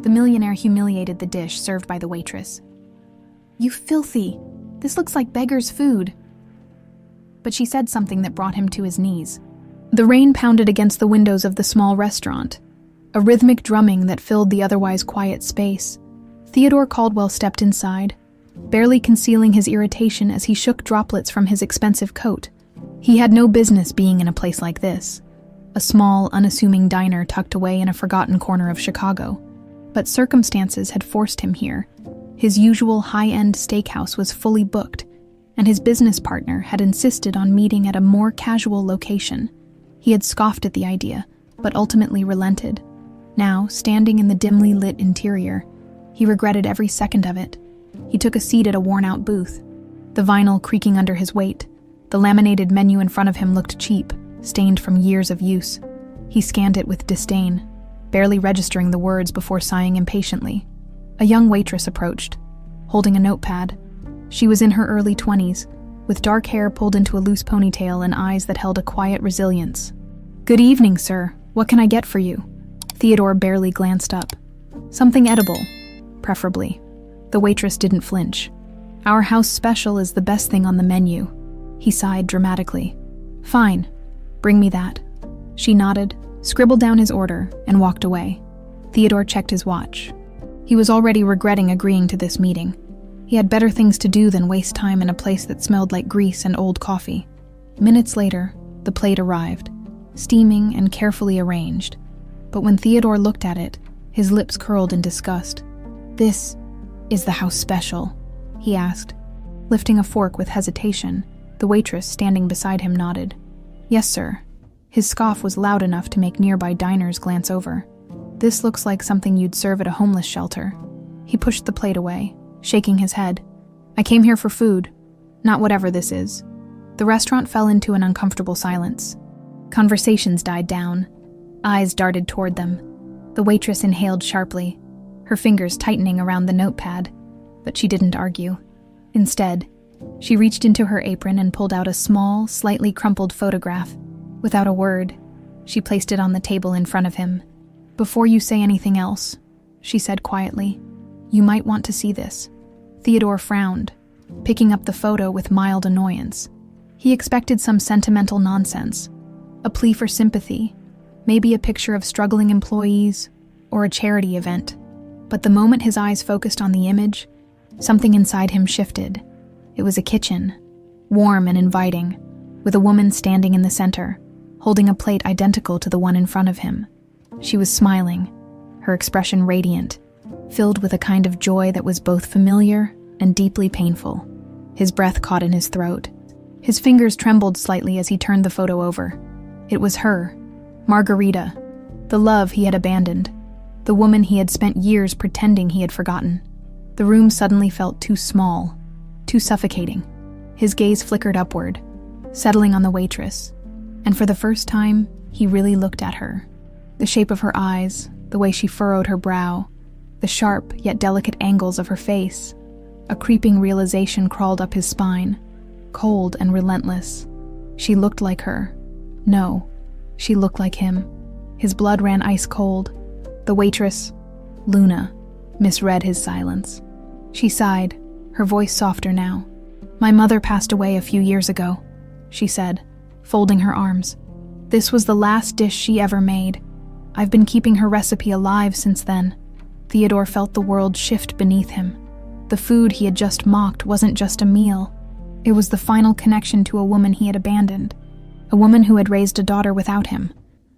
The millionaire humiliated the dish served by the waitress. "You filthy! This looks like beggar's food." But she said something that brought him to his knees. The rain pounded against the windows of the small restaurant, a rhythmic drumming that filled the otherwise quiet space. Theodore Caldwell stepped inside, barely concealing his irritation as he shook droplets from his expensive coat. He had no business being in a place like this, a small, unassuming diner tucked away in a forgotten corner of Chicago. But circumstances had forced him here. His usual high-end steakhouse was fully booked, and his business partner had insisted on meeting at a more casual location. He had scoffed at the idea, but ultimately relented. Now, standing in the dimly lit interior, he regretted every second of it. He took a seat at a worn-out booth, the vinyl creaking under his weight. The laminated menu in front of him looked cheap, stained from years of use. He scanned it with disdain, barely registering the words before sighing impatiently. A young waitress approached, holding a notepad. She was in her early 20s, with dark hair pulled into a loose ponytail and eyes that held a quiet resilience. "Good evening, sir. What can I get for you?" Theodore barely glanced up. "Something edible, preferably." The waitress didn't flinch. "Our house special is the best thing on the menu." He sighed dramatically. "Fine, bring me that." She nodded, scribbled down his order, and walked away. Theodore checked his watch. He was already regretting agreeing to this meeting. He had better things to do than waste time in a place that smelled like grease and old coffee. Minutes later, the plate arrived, steaming and carefully arranged. But when Theodore looked at it, his lips curled in disgust. "This is the house special?" he asked, lifting a fork with hesitation. The waitress standing beside him nodded. "Yes, sir." His scoff was loud enough to make nearby diners glance over. "This looks like something you'd serve at a homeless shelter." He pushed the plate away, shaking his head. "I came here for food, not whatever this is." The restaurant fell into an uncomfortable silence. Conversations died down. Eyes darted toward them. The waitress inhaled sharply, her fingers tightening around the notepad, but she didn't argue. Instead, she reached into her apron and pulled out a small, slightly crumpled photograph. Without a word, she placed it on the table in front of him. "Before you say anything else," she said quietly, "you might want to see this." Theodore frowned, picking up the photo with mild annoyance. He expected some sentimental nonsense, a plea for sympathy, maybe a picture of struggling employees, or a charity event. But the moment his eyes focused on the image, something inside him shifted. It was a kitchen, warm and inviting, with a woman standing in the center, holding a plate identical to the one in front of him. She was smiling, her expression radiant, filled with a kind of joy that was both familiar and deeply painful. His breath caught in his throat. His fingers trembled slightly as he turned the photo over. It was her, Margarita, the love he had abandoned, the woman he had spent years pretending he had forgotten. The room suddenly felt too small, too suffocating. His gaze flickered upward, settling on the waitress, and for the first time, he really looked at her. The shape of her eyes, the way she furrowed her brow, the sharp yet delicate angles of her face. A creeping realization crawled up his spine, cold and relentless. She looked like her. No, she looked like him. His blood ran ice cold. The waitress, Luna, misread his silence. She sighed, her voice softer now. "My mother passed away a few years ago," she said, folding her arms. "This was the last dish she ever made. I've been keeping her recipe alive since then." Theodore felt the world shift beneath him. The food he had just mocked wasn't just a meal. It was the final connection to a woman he had abandoned, a woman who had raised a daughter without him,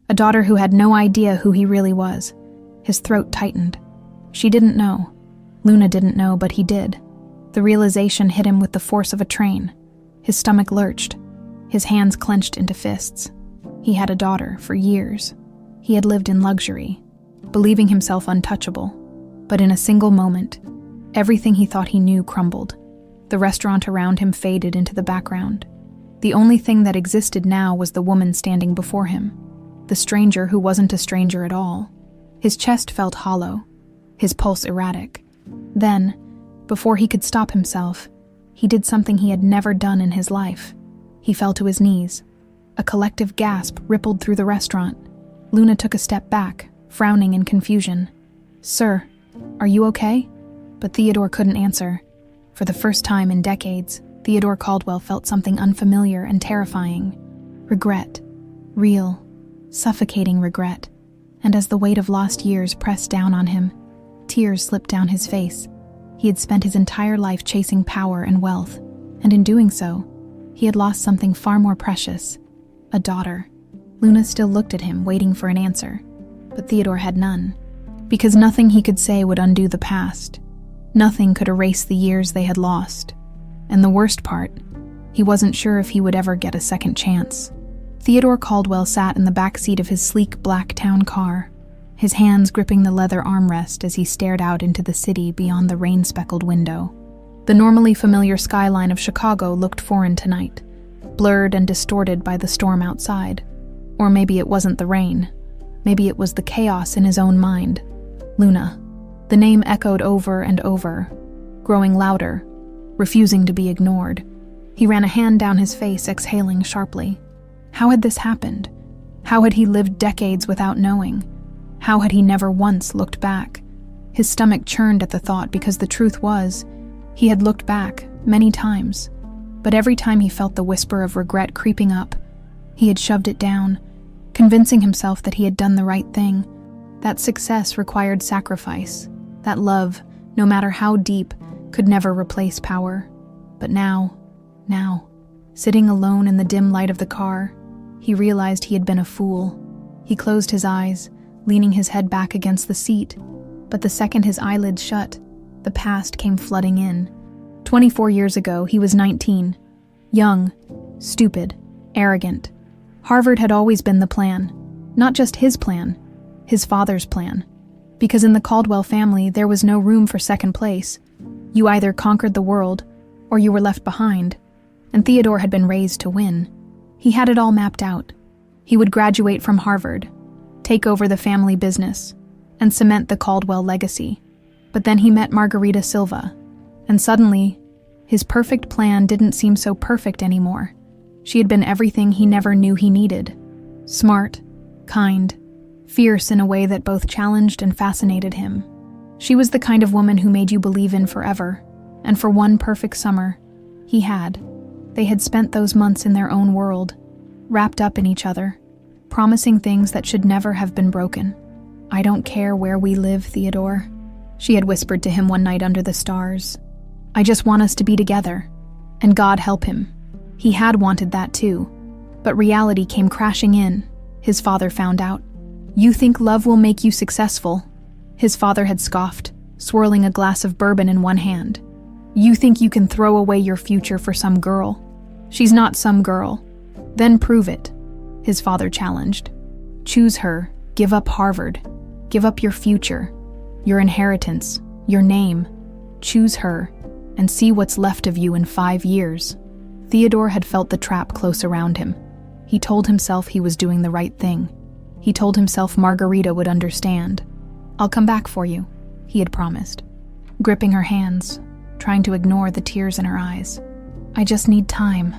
a daughter who had no idea who he really was. His throat tightened. She didn't know. Luna didn't know, but he did. The realization hit him with the force of a train. His stomach lurched. His hands clenched into fists. He had a daughter for years. He had lived in luxury, believing himself untouchable. But in a single moment, everything he thought he knew crumbled. The restaurant around him faded into the background. The only thing that existed now was the woman standing before him, the stranger who wasn't a stranger at all. His chest felt hollow, his pulse erratic. Then, before he could stop himself, he did something he had never done in his life. He fell to his knees. A collective gasp rippled through the restaurant. Luna took a step back, frowning in confusion. "Sir, are you okay?" But Theodore couldn't answer. For the first time in decades, Theodore Caldwell felt something unfamiliar and terrifying. Regret. Real, suffocating regret. And as the weight of lost years pressed down on him, tears slipped down his face. He had spent his entire life chasing power and wealth, and in doing so, he had lost something far more precious: a daughter. Luna still looked at him, waiting for an answer, but Theodore had none, because nothing he could say would undo the past. Nothing could erase the years they had lost. And the worst part, he wasn't sure if he would ever get a second chance. Theodore Caldwell sat in the back seat of his sleek black town car, his hands gripping the leather armrest as he stared out into the city beyond the rain-speckled window. The normally familiar skyline of Chicago looked foreign tonight, blurred and distorted by the storm outside. Or maybe it wasn't the rain. Maybe it was the chaos in his own mind. Luna. The name echoed over and over, growing louder, refusing to be ignored. He ran a hand down his face, exhaling sharply. How had this happened? How had he lived decades without knowing? How had he never once looked back? His stomach churned at the thought, because the truth was, he had looked back many times, but every time he felt the whisper of regret creeping up, he had shoved it down, convincing himself that he had done the right thing, that success required sacrifice, that love, no matter how deep, could never replace power. But now, sitting alone in the dim light of the car, he realized he had been a fool. He closed his eyes, leaning his head back against the seat, but the second his eyelids shut, the past came flooding in. 24 years ago, he was 19, young, stupid, arrogant. Harvard had always been the plan, not just his plan, his father's plan. Because in the Caldwell family, there was no room for second place. You either conquered the world, or you were left behind. And Theodore had been raised to win. He had it all mapped out. He would graduate from Harvard, take over the family business, and cement the Caldwell legacy. But then he met Margarita Silva, and suddenly, his perfect plan didn't seem so perfect anymore. She had been everything he never knew he needed. Smart, kind, fierce in a way that both challenged and fascinated him. She was the kind of woman who made you believe in forever, and for one perfect summer, they had spent those months in their own world, wrapped up in each other, promising things that should never have been broken. "I don't care where we live, Theodore," she had whispered to him one night under the stars. "I just want us to be together." And God help him. He had wanted that too. But reality came crashing in. His father found out. "You think love will make you successful?" His father had scoffed, swirling a glass of bourbon in one hand. "You think you can throw away your future for some girl? She's not some girl. Then prove it," his father challenged. "Choose her, give up Harvard, give up your future, your inheritance, your name. Choose her, and see what's left of you in 5 years. Theodore had felt the trap close around him. He told himself he was doing the right thing. He told himself Margarita would understand. "I'll come back for you," he had promised, gripping her hands, trying to ignore the tears in her eyes. "I just need time."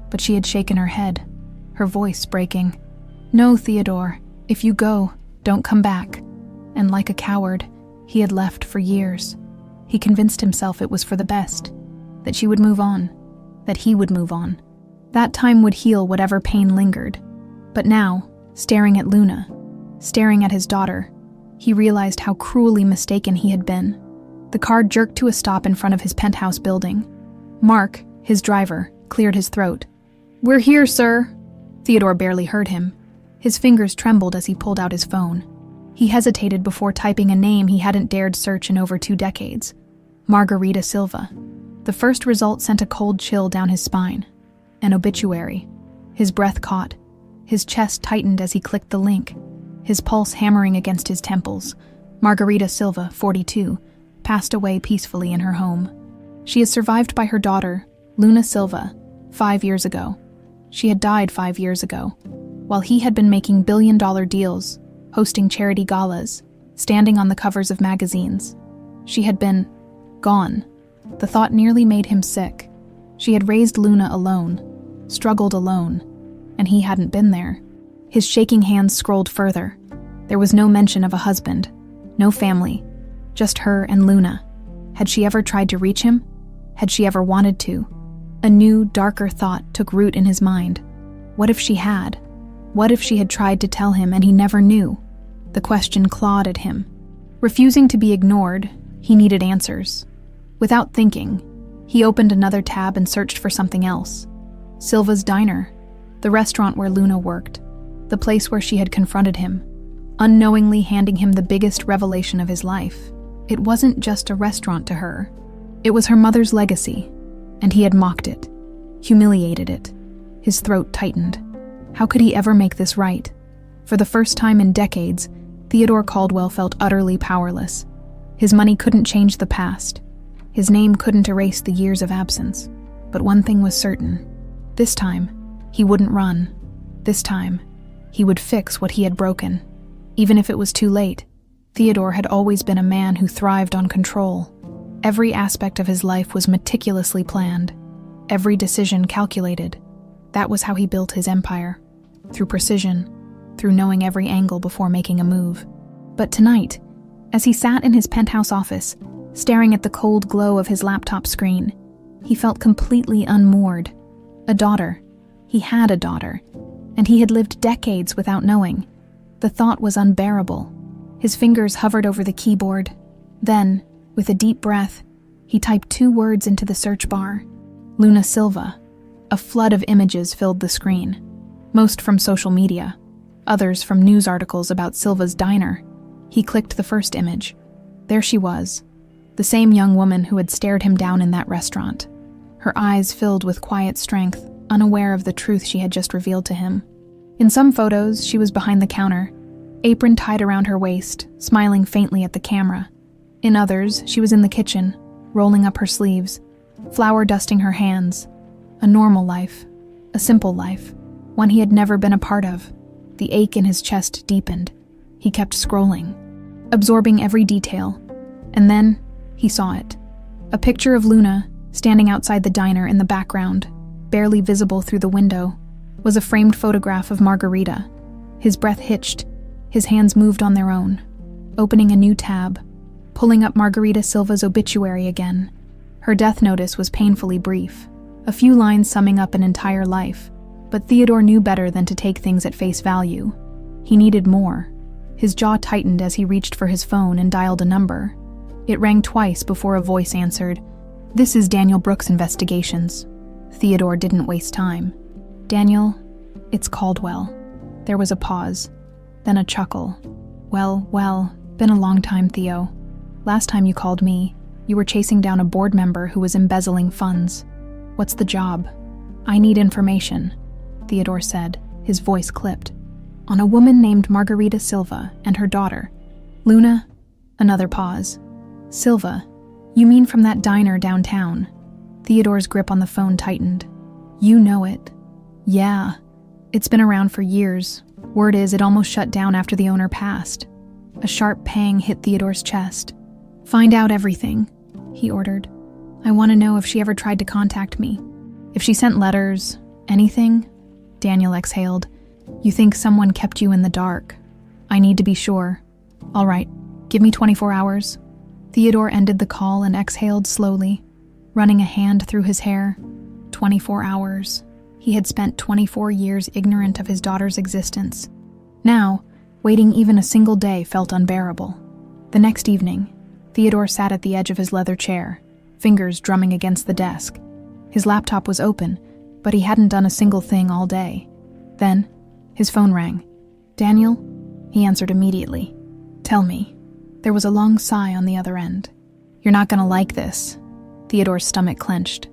But she had shaken her head, her voice breaking. "No, Theodore, if you go, don't come back." And like a coward, he had left for years. He convinced himself it was for the best, that she would move on, that he would move on. That time would heal whatever pain lingered. But now, staring at Luna, staring at his daughter, he realized how cruelly mistaken he had been. The car jerked to a stop in front of his penthouse building. Mark, his driver, cleared his throat. "We're here, sir." Theodore barely heard him. His fingers trembled as he pulled out his phone. He hesitated before typing a name he hadn't dared search in over 2 decades. Margarita Silva. The first result sent a cold chill down his spine. An obituary. His breath caught. His chest tightened as he clicked the link, his pulse hammering against his temples. Margarita Silva, 42, passed away peacefully in her home. She is survived by her daughter, Luna Silva, 5 years ago. She had died 5 years ago, while he had been making billion-dollar deals, hosting charity galas, standing on the covers of magazines. She had been gone. The thought nearly made him sick. She had raised Luna alone, struggled alone, and he hadn't been there. His shaking hands scrolled further. There was no mention of a husband, no family, Just her and Luna. Had she ever tried to reach him? Had she ever wanted to? A new, darker thought took root in his mind. What if she had? What if she had tried to tell him and he never knew? The question clawed at him. Refusing to be ignored, he needed answers. Without thinking, he opened another tab and searched for something else. Silva's Diner, the restaurant where Luna worked, the place where she had confronted him, unknowingly handing him the biggest revelation of his life. It wasn't just a restaurant to her. It was her mother's legacy, and he had mocked it, humiliated it. His throat tightened. How could he ever make this right? For the first time in decades, Theodore Caldwell felt utterly powerless. His money couldn't change the past. His name couldn't erase the years of absence. But one thing was certain. This time, he wouldn't run. This time, he would fix what he had broken. Even if it was too late, Theodore had always been a man who thrived on control. Every aspect of his life was meticulously planned. Every decision calculated. That was how he built his empire. Through precision, through knowing every angle before making a move. But tonight, as he sat in his penthouse office, staring at the cold glow of his laptop screen, he felt completely unmoored. A daughter. He had a daughter, and he had lived decades without knowing. The thought was unbearable. His fingers hovered over the keyboard. Then, with a deep breath, he typed 2 words into the search bar. Luna Silva. A flood of images filled the screen. Most from social media. Others from news articles about Silva's Diner. He clicked the first image. There she was. The same young woman who had stared him down in that restaurant. Her eyes filled with quiet strength, unaware of the truth she had just revealed to him. In some photos, she was behind the counter, apron tied around her waist, smiling faintly at the camera. In others, she was in the kitchen, rolling up her sleeves, flour dusting her hands. A normal life, a simple life, one he had never been a part of. The ache in his chest deepened. He kept scrolling, absorbing every detail. And then, he saw it. A picture of Luna, standing outside the diner in the background, barely visible through the window, was a framed photograph of Margarita. His breath hitched. His hands moved on their own, opening a new tab, pulling up Margarita Silva's obituary again. Her death notice was painfully brief, a few lines summing up an entire life, but Theodore knew better than to take things at face value. He needed more. His jaw tightened as he reached for his phone and dialed a number. It rang twice before a voice answered. "This is Daniel Brooks Investigations." Theodore didn't waste time. "Daniel, it's Caldwell." There was a pause, then a chuckle. Well, been a long time, Theo. Last time you called me, you were chasing down a board member who was embezzling funds. What's the job?" "I need information," Theodore said, his voice clipped. "On a woman named Margarita Silva and her daughter. Luna?" Another pause. "Silva? You mean from that diner downtown?" Theodore's grip on the phone tightened. "You know it." "Yeah. It's been around for years. Word is it almost shut down after the owner passed." A sharp pang hit Theodore's chest. "Find out everything," he ordered. "I want to know if she ever tried to contact me. If she sent letters, anything." Daniel exhaled. "You think someone kept you in the dark? I need to be sure." "All right, give me 24 hours. Theodore ended the call and exhaled slowly, running a hand through his hair. 24 hours. He had spent 24 years ignorant of his daughter's existence. Now, waiting even a single day felt unbearable. The next evening, Theodore sat at the edge of his leather chair, fingers drumming against the desk. His laptop was open, but he hadn't done a single thing all day. Then, his phone rang. "Daniel?" He answered immediately. "Tell me." There was a long sigh on the other end. "You're not gonna like this." Theodore's stomach clenched.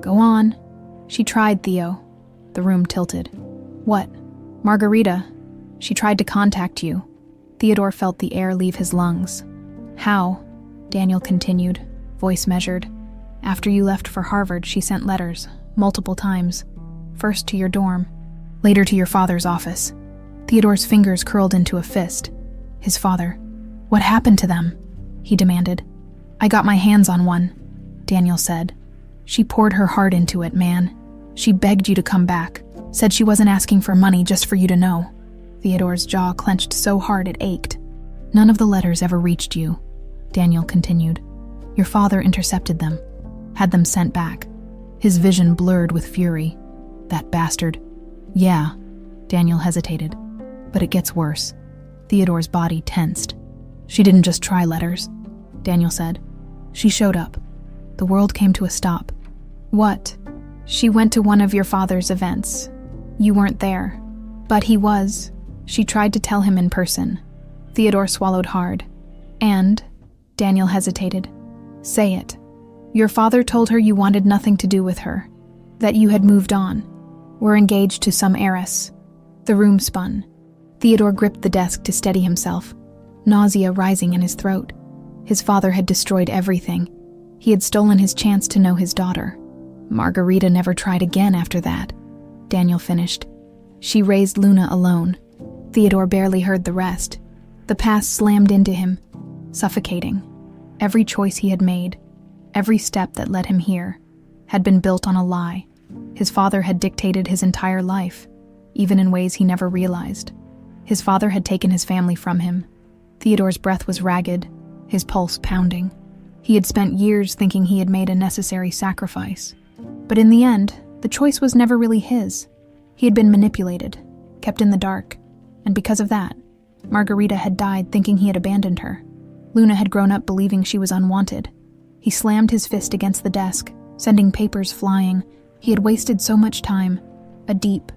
"Go on." "She tried, Theo." The room tilted. "What?" "Margarita. She tried to contact you." Theodore felt the air leave his lungs. "How?" Daniel continued, voice measured. "After you left for Harvard, she sent letters, multiple times. First to your dorm, later to your father's office." Theodore's fingers curled into a fist. His father. "What happened to them?" he demanded. "I got my hands on one," Daniel said. "She poured her heart into it, man. She begged you to come back, said she wasn't asking for money, just for you to know." Theodore's jaw clenched so hard it ached. "None of the letters ever reached you," Daniel continued. Your father intercepted them, had them sent back. His vision blurred with fury. That bastard. Yeah, Daniel hesitated. But it gets worse. Theodore's body tensed. She didn't just try letters, Daniel said. She showed up. The world came to a stop. What? She went to one of your father's events. You weren't there. But he was. She tried to tell him in person. Theodore swallowed hard. And, Daniel hesitated. Say it. Your father told her you wanted nothing to do with her. That you had moved on. Were engaged to some heiress. The room spun. Theodore gripped the desk to steady himself, nausea rising in his throat. His father had destroyed everything. He had stolen his chance to know his daughter. Margarita never tried again after that, Daniel finished. She raised Luna alone. Theodore barely heard the rest. The past slammed into him, suffocating. Every choice he had made, every step that led him here, had been built on a lie. His father had dictated his entire life, even in ways he never realized. His father had taken his family from him. Theodore's breath was ragged, his pulse pounding. He had spent years thinking he had made a necessary sacrifice. But in the end, the choice was never really his. He had been manipulated, kept in the dark, and because of that, Margarita had died thinking he had abandoned her. Luna had grown up believing she was unwanted. He slammed his fist against the desk, sending papers flying. He had wasted so much time. A deep,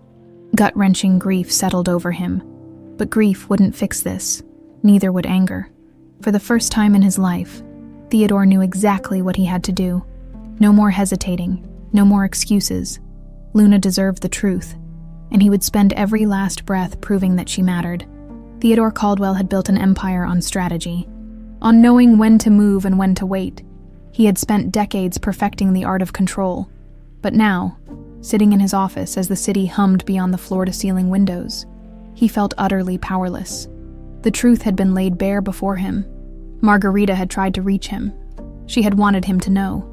gut-wrenching grief settled over him. But grief wouldn't fix this. Neither would anger. For the first time in his life, Theodore knew exactly what he had to do. No more hesitating, no more excuses. Luna deserved the truth, and he would spend every last breath proving that she mattered. Theodore Caldwell had built an empire on strategy, on knowing when to move and when to wait. He had spent decades perfecting the art of control. But now, sitting in his office as the city hummed beyond the floor-to-ceiling windows, he felt utterly powerless. The truth had been laid bare before him. Margarita had tried to reach him. She had wanted him to know.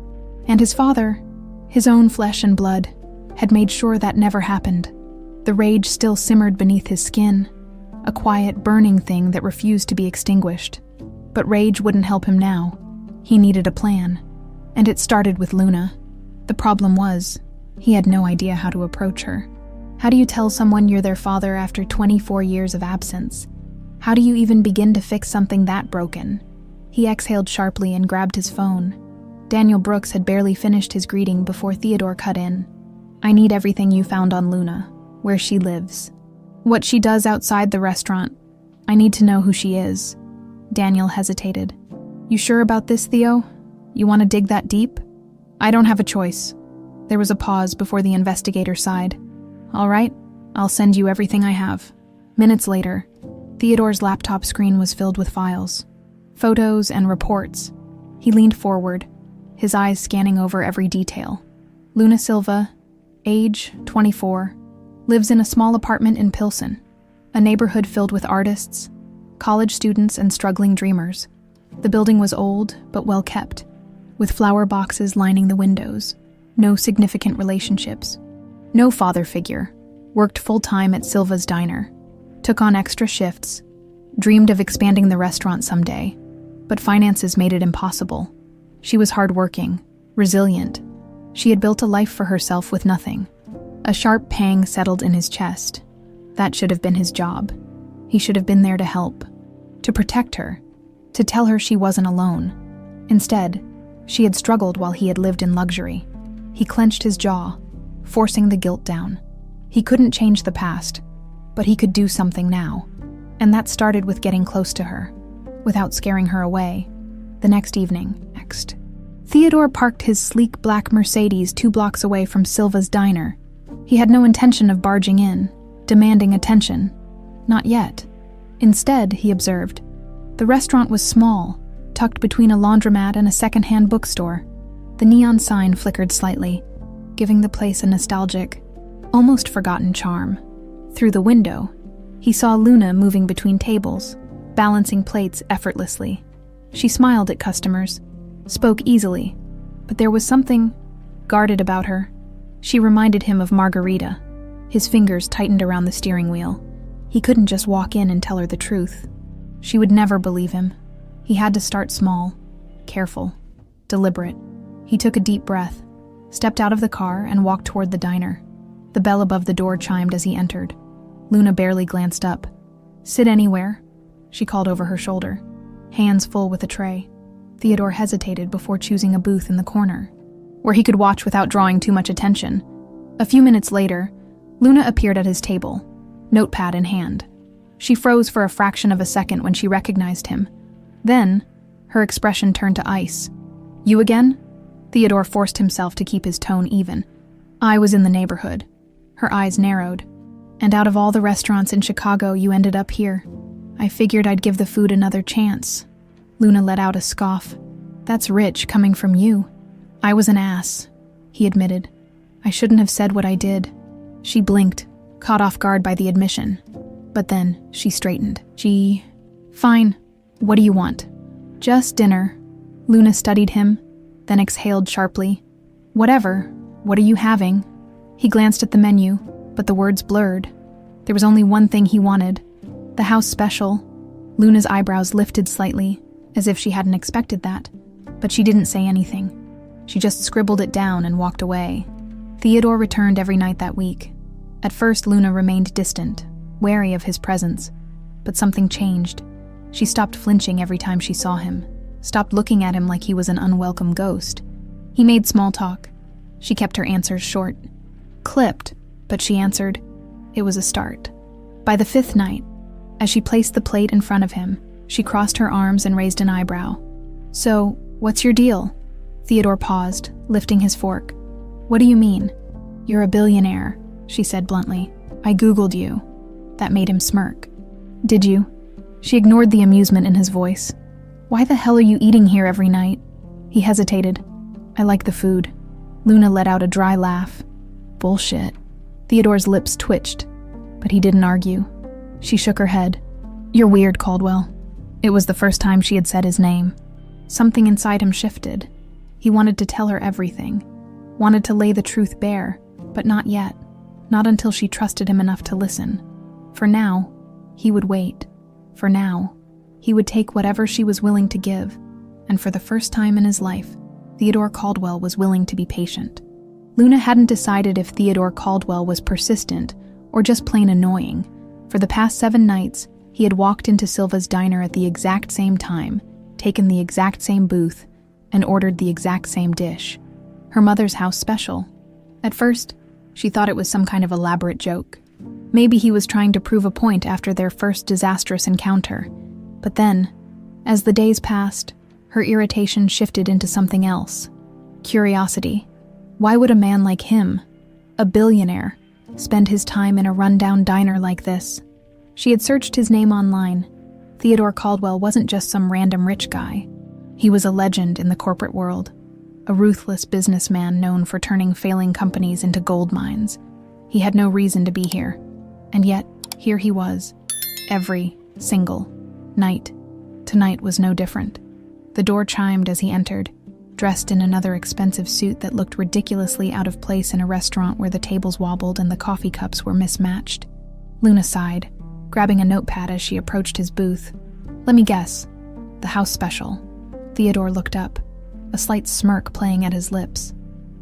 And his father, his own flesh and blood, had made sure that never happened. The rage still simmered beneath his skin, a quiet, burning thing that refused to be extinguished. But rage wouldn't help him now. He needed a plan. And it started with Luna. The problem was, he had no idea how to approach her. How do you tell someone you're their father after 24 years of absence? How do you even begin to fix something that broken? He exhaled sharply and grabbed his phone. Daniel Brooks had barely finished his greeting before Theodore cut in. I need everything you found on Luna, where she lives. What she does outside the restaurant. I need to know who she is. Daniel hesitated. You sure about this, Theo? You want to dig that deep? I don't have a choice. There was a pause before the investigator sighed. All right, I'll send you everything I have. Minutes later, Theodore's laptop screen was filled with files, photos and reports. He leaned forward, his eyes scanning over every detail. Luna Silva, age 24, lives in a small apartment in Pilsen, a neighborhood filled with artists, college students, and struggling dreamers. The building was old but well kept, with flower boxes lining the windows. No significant relationships. No father figure. Worked full-time at Silva's diner. Took on extra shifts. Dreamed of expanding the restaurant someday. But finances made it impossible. She was hardworking, resilient. She had built a life for herself with nothing. A sharp pang settled in his chest. That should have been his job. He should have been there to help. To protect her. To tell her she wasn't alone. Instead, she had struggled while he had lived in luxury. He clenched his jaw, forcing the guilt down. He couldn't change the past, but he could do something now. And that started with getting close to her, without scaring her away. The next evening, Theodore parked his sleek black Mercedes 2 blocks away from Silva's diner. He had no intention of barging in, demanding attention. Not yet. Instead, he observed, the restaurant was small, tucked between a laundromat and a second-hand bookstore. The neon sign flickered slightly, giving the place a nostalgic, almost forgotten charm. Through the window, he saw Luna moving between tables, balancing plates effortlessly. She smiled at customers, spoke easily, but there was something guarded about her. She reminded him of Margarita. His fingers tightened around the steering wheel. He couldn't just walk in and tell her the truth. She would never believe him. He had to start small. careful, deliberate. He took a deep breath, stepped out of the car, and walked toward the diner. The bell above the door chimed as he entered. Luna barely glanced up. "Sit anywhere," she called over her shoulder, hands full with a tray. Theodore hesitated before choosing a booth in the corner, where he could watch without drawing too much attention. A few minutes later, Luna appeared at his table, notepad in hand. She froze for a fraction of a second when she recognized him. Then, her expression turned to ice. "You again?" Theodore forced himself to keep his tone even. "I was in the neighborhood." Her eyes narrowed. "And out of all the restaurants in Chicago, you ended up here. I figured I'd give the food another chance." Luna let out a scoff. "That's rich coming from you." "I was an ass," he admitted. "I shouldn't have said what I did." She blinked, caught off guard by the admission. But then she straightened. Fine. What do you want?" "Just dinner." Luna studied him, then exhaled sharply. "Whatever. What are you having?" He glanced at the menu, but the words blurred. There was only one thing he wanted. The house special. Luna's eyebrows lifted slightly, as if she hadn't expected that, but she didn't say anything. She just scribbled it down and walked away. Theodore returned every night that week. At first, Luna remained distant, wary of his presence, but something changed. She stopped flinching every time she saw him, stopped looking at him like he was an unwelcome ghost. He made small talk. She kept her answers short. Clipped, but she answered. It was a start. By the fifth night, as she placed the plate in front of him, she crossed her arms and raised an eyebrow. "So, what's your deal?" Theodore paused, lifting his fork. "What do you mean?" "You're a billionaire," she said bluntly. "I Googled you." That made him smirk. "Did you?" She ignored the amusement in his voice. "Why the hell are you eating here every night?" He hesitated. "I like the food." Luna let out a dry laugh. "Bullshit." Theodore's lips twitched, but he didn't argue. She shook her head. "You're weird, Caldwell." It was the first time she had said his name. Something inside him shifted. He wanted to tell her everything, wanted to lay the truth bare, but not yet, not until she trusted him enough to listen. For now, he would wait. For now, he would take whatever she was willing to give, and for the first time in his life, Theodore Caldwell was willing to be patient. Luna hadn't decided if Theodore Caldwell was persistent or just plain annoying. For the past 7 nights, he had walked into Silva's diner at the exact same time, taken the exact same booth, and ordered the exact same dish. Her mother's house special. At first, she thought it was some kind of elaborate joke. Maybe he was trying to prove a point after their first disastrous encounter. But then, as the days passed, her irritation shifted into something else. Curiosity. Why would a man like him, a billionaire, spend his time in a rundown diner like this? She had searched his name online. Theodore Caldwell wasn't just some random rich guy. He was a legend in the corporate world, a ruthless businessman known for turning failing companies into gold mines. He had no reason to be here, and yet here he was, every single night. Tonight was no different. The door chimed as he entered, dressed in another expensive suit that looked ridiculously out of place in a restaurant where the tables wobbled and the coffee cups were mismatched. Luna sighed, grabbing a notepad as she approached his booth. "Let me guess. The house special." Theodore looked up, a slight smirk playing at his lips.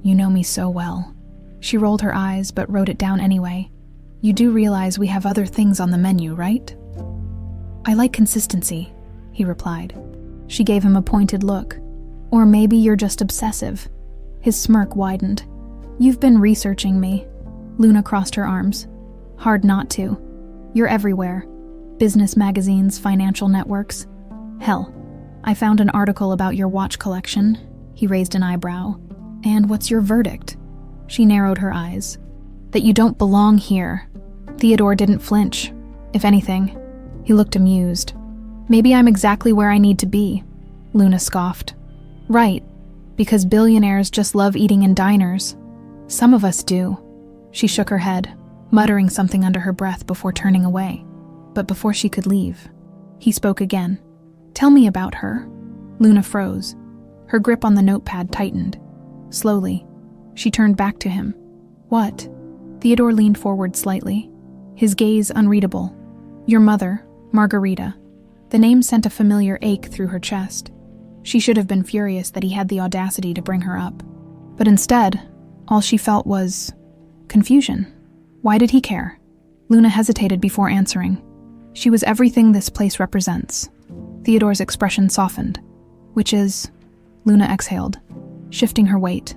"You know me so well." She rolled her eyes but wrote it down anyway. "You do realize we have other things on the menu, right?" "I like consistency," he replied. She gave him a pointed look. "Or maybe you're just obsessive." His smirk widened. "You've been researching me." Luna crossed her arms. "Hard not to. You're everywhere. Business magazines, financial networks. Hell, I found an article about your watch collection." He raised an eyebrow. "And what's your verdict?" She narrowed her eyes. "That you don't belong here." Theodore didn't flinch. If anything, he looked amused. "Maybe I'm exactly where I need to be," Luna scoffed. "Right, because billionaires just love eating in diners. Some of us do." She shook her head, muttering something under her breath before turning away. But before she could leave, he spoke again. "Tell me about her." Luna froze. Her grip on the notepad tightened. Slowly, she turned back to him. "What?" Theodore leaned forward slightly, his gaze unreadable. "Your mother, Margarita." The name sent a familiar ache through her chest. She should have been furious that he had the audacity to bring her up. But instead, all she felt was confusion. Why did he care? Luna hesitated before answering. She was everything this place represents. Theodore's expression softened. Which is? Luna exhaled, shifting her weight.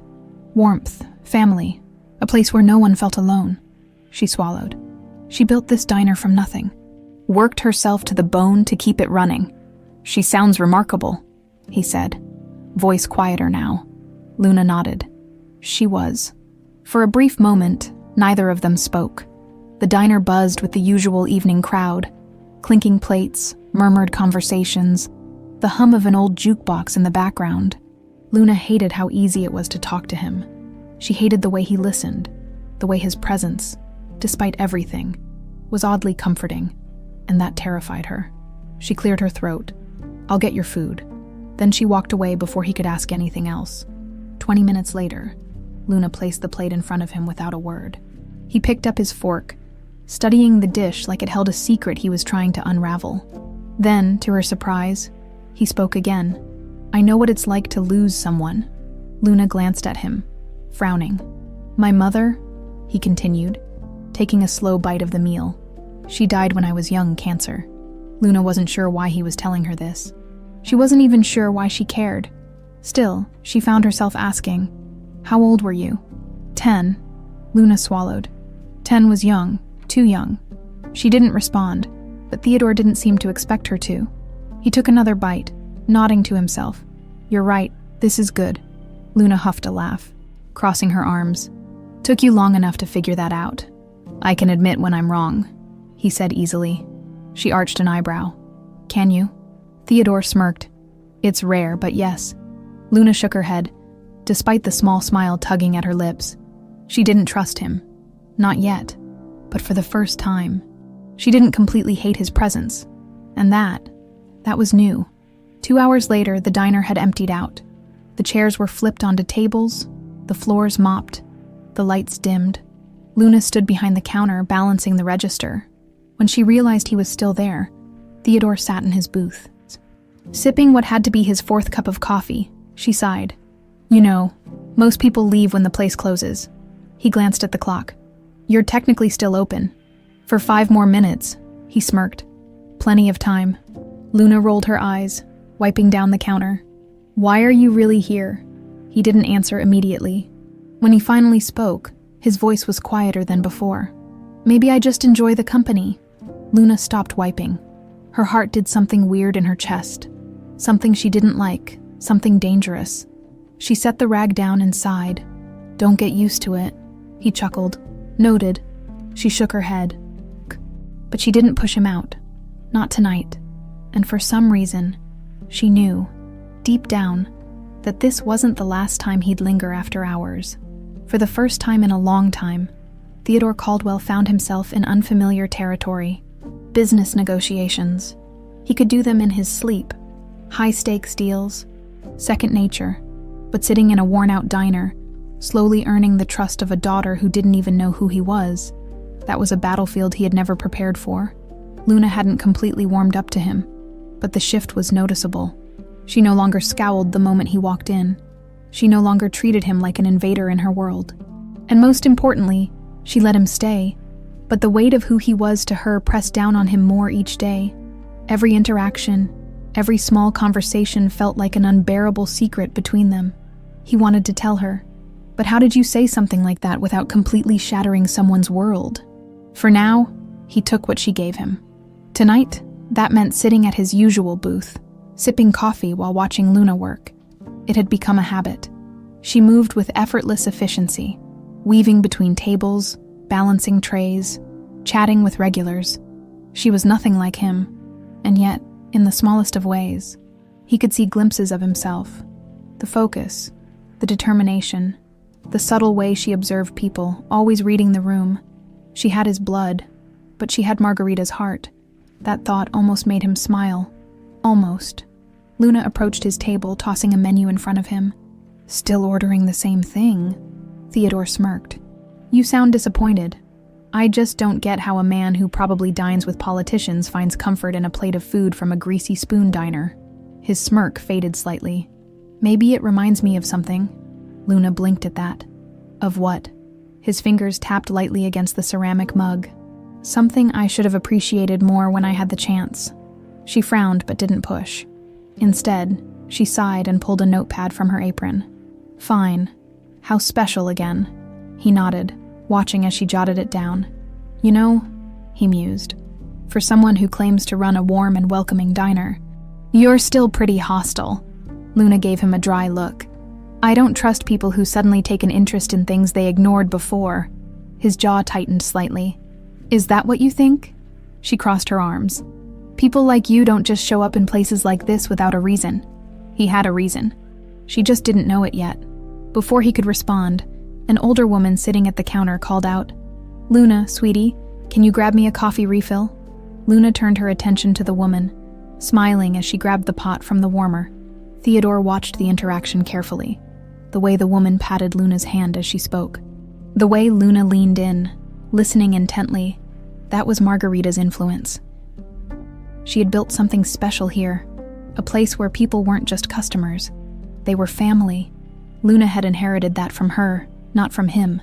Warmth, family, a place where no one felt alone. She swallowed. She built this diner from nothing. Worked herself to the bone to keep it running. She sounds remarkable, he said, voice quieter now. Luna nodded. She was. For a brief moment, neither of them spoke. The diner buzzed with the usual evening crowd. Clinking plates, murmured conversations, the hum of an old jukebox in the background. Luna hated how easy it was to talk to him. She hated the way he listened, the way his presence, despite everything, was oddly comforting, and that terrified her. She cleared her throat. "I'll get your food." Then she walked away before he could ask anything else. 20 minutes later, Luna placed the plate in front of him without a word. He picked up his fork, studying the dish like it held a secret he was trying to unravel. Then, to her surprise, he spoke again. "I know what it's like to lose someone." Luna glanced at him, frowning. "My mother," he continued, taking a slow bite of the meal. "She died when I was young, cancer." Luna wasn't sure why he was telling her this. She wasn't even sure why she cared. Still, she found herself asking, "How old were you?" 10. Luna swallowed. 10 was young, too young. She didn't respond, but Theodore didn't seem to expect her to. He took another bite, nodding to himself. "You're right, this is good." Luna huffed a laugh, crossing her arms. "Took you long enough to figure that out." "I can admit when I'm wrong," he said easily. She arched an eyebrow. "Can you?" Theodore smirked. "It's rare, but yes." Luna shook her head, despite the small smile tugging at her lips. She didn't trust him. Not yet. But for the first time, she didn't completely hate his presence. And that was new. 2 hours later, the diner had emptied out. The chairs were flipped onto tables, the floors mopped, the lights dimmed. Luna stood behind the counter, balancing the register. When she realized he was still there, Theodore sat in his booth. Sipping what had to be his 4th cup of coffee, she sighed. "You know, most people leave when the place closes." He glanced at the clock. "You're technically still open." "For 5 more minutes," he smirked. "Plenty of time." Luna rolled her eyes, wiping down the counter. "Why are you really here?" He didn't answer immediately. When he finally spoke, his voice was quieter than before. "Maybe I just enjoy the company." Luna stopped wiping. Her heart did something weird in her chest. Something she didn't like, something dangerous. She set the rag down and sighed. "Don't get used to it," he chuckled. "Noted." She shook her head. But she didn't push him out. Not tonight. And for some reason, she knew, deep down, that this wasn't the last time he'd linger after hours. For the first time in a long time, Theodore Caldwell found himself in unfamiliar territory. Business negotiations. He could do them in his sleep. High-stakes deals. Second nature. But sitting in a worn-out diner, slowly earning the trust of a daughter who didn't even know who he was, that was a battlefield he had never prepared for. Luna hadn't completely warmed up to him, but the shift was noticeable. She no longer scowled the moment he walked in. She no longer treated him like an invader in her world. And most importantly, she let him stay. But the weight of who he was to her pressed down on him more each day. Every interaction, every small conversation felt like an unbearable secret between them. He wanted to tell her. But how did you say something like that without completely shattering someone's world? For now, he took what she gave him. Tonight, that meant sitting at his usual booth, sipping coffee while watching Luna work. It had become a habit. She moved with effortless efficiency, weaving between tables, balancing trays, chatting with regulars. She was nothing like him, and yet, in the smallest of ways, he could see glimpses of himself. The focus, the determination, the subtle way she observed people, always reading the room. She had his blood, but she had Margarita's heart. That thought almost made him smile. Almost. Luna approached his table, tossing a menu in front of him. "Still ordering the same thing?" Theodore smirked. "You sound disappointed. I just don't get how a man who probably dines with politicians finds comfort in a plate of food from a greasy spoon diner." His smirk faded slightly. Maybe it reminds me of something. Luna blinked at that. Of what? His fingers tapped lightly against the ceramic mug. Something I should have appreciated more when I had the chance. She frowned but didn't push. Instead, she sighed and pulled a notepad from her apron. Fine. How special again. He nodded, watching as she jotted it down. You know, he mused, for someone who claims to run a warm and welcoming diner, you're still pretty hostile. Luna gave him a dry look. I don't trust people who suddenly take an interest in things they ignored before. His jaw tightened slightly. Is that what you think? She crossed her arms. People like you don't just show up in places like this without a reason. He had a reason. She just didn't know it yet. Before he could respond, an older woman sitting at the counter called out, Luna, sweetie, can you grab me a coffee refill? Luna turned her attention to the woman, smiling as she grabbed the pot from the warmer. Theodore watched the interaction carefully, the way the woman patted Luna's hand as she spoke. The way Luna leaned in, listening intently, that was Margarita's influence. She had built something special here, a place where people weren't just customers. They were family. Luna had inherited that from her, not from him,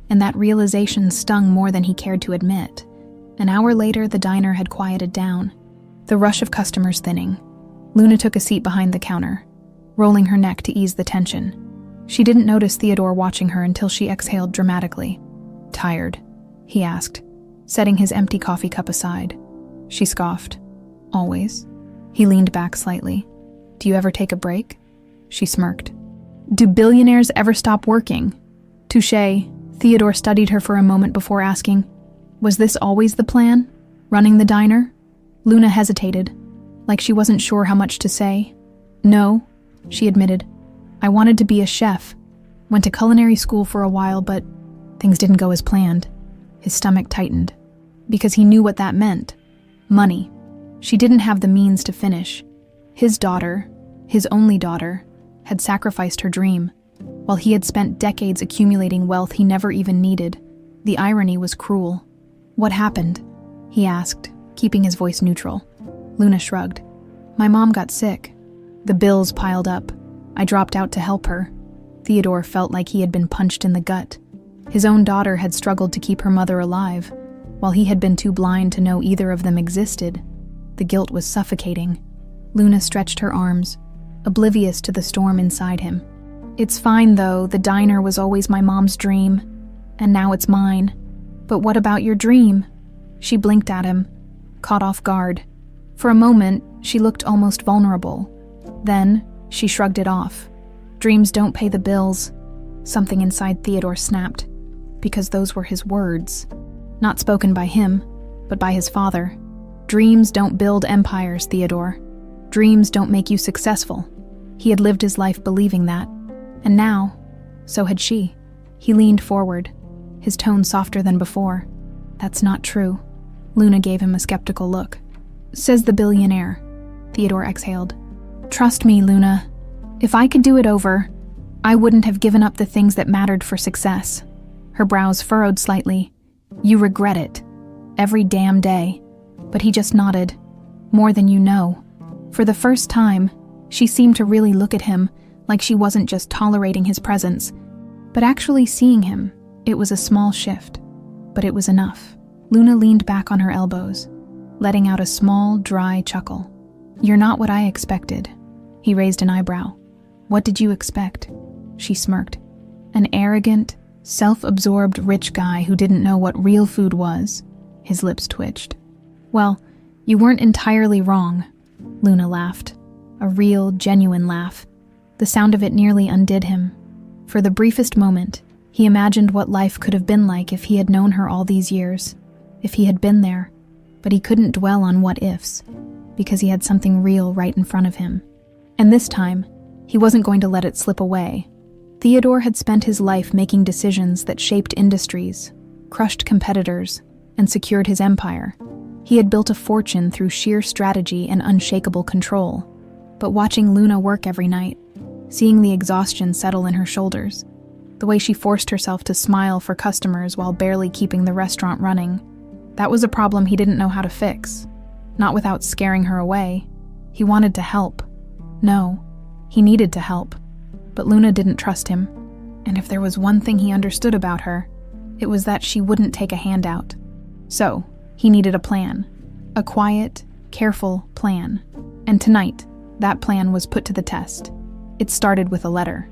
and that realization stung more than he cared to admit. An hour later, the diner had quieted down, the rush of customers thinning. Luna took a seat behind the counter, rolling her neck to ease the tension. She didn't notice Theodore watching her until she exhaled dramatically. Tired? He asked, setting his empty coffee cup aside. She scoffed. Always? He leaned back slightly. Do you ever take a break? She smirked. Do billionaires ever stop working? Touché. Theodore studied her for a moment before asking, was this always the plan? Running the diner? Luna hesitated, like she wasn't sure how much to say. No, she admitted. I wanted to be a chef. Went to culinary school for a while, but things didn't go as planned. His stomach tightened, because he knew what that meant. Money. She didn't have the means to finish. His daughter, his only daughter, had sacrificed her dream, while he had spent decades accumulating wealth he never even needed. The irony was cruel. What happened? He asked, keeping his voice neutral. Luna shrugged. My mom got sick. The bills piled up. I dropped out to help her. Theodore felt like he had been punched in the gut. His own daughter had struggled to keep her mother alive, while he had been too blind to know either of them existed. The guilt was suffocating. Luna stretched her arms, oblivious to the storm inside him. It's fine, though. The diner was always my mom's dream, and now it's mine. But what about your dream? She blinked at him, caught off guard. For a moment, she looked almost vulnerable. Then, she shrugged it off. Dreams don't pay the bills. Something inside Theodore snapped, because those were his words. Not spoken by him, but by his father. Dreams don't build empires, Theodore. Dreams don't make you successful. He had lived his life believing that. And now, so had she. He leaned forward, his tone softer than before. That's not true. Luna gave him a skeptical look. Says the billionaire. Theodore exhaled. Trust me, Luna. If I could do it over, I wouldn't have given up the things that mattered for success. Her brows furrowed slightly. You regret it. Every damn day. But he just nodded. More than you know. For the first time, she seemed to really look at him, like she wasn't just tolerating his presence, but actually seeing him. It was a small shift, but it was enough. Luna leaned back on her elbows, letting out a small, dry chuckle. You're not what I expected. He raised an eyebrow. What did you expect? She smirked. An arrogant, self-absorbed rich guy who didn't know what real food was. His lips twitched. Well, you weren't entirely wrong. Luna laughed. A real, genuine laugh. The sound of it nearly undid him. For the briefest moment, he imagined what life could have been like if he had known her all these years, if he had been there, but he couldn't dwell on what-ifs, because he had something real right in front of him. And this time, he wasn't going to let it slip away. Theodore had spent his life making decisions that shaped industries, crushed competitors, and secured his empire. He had built a fortune through sheer strategy and unshakable control. But watching Luna work every night, seeing the exhaustion settle in her shoulders, the way she forced herself to smile for customers while barely keeping the restaurant running, that was a problem he didn't know how to fix. Not without scaring her away. He wanted to help, No, he needed to help. But Luna didn't trust him. And if there was one thing he understood about her, it was that she wouldn't take a handout. So, he needed a plan. A quiet, careful plan. And tonight, that plan was put to the test. It started with a letter.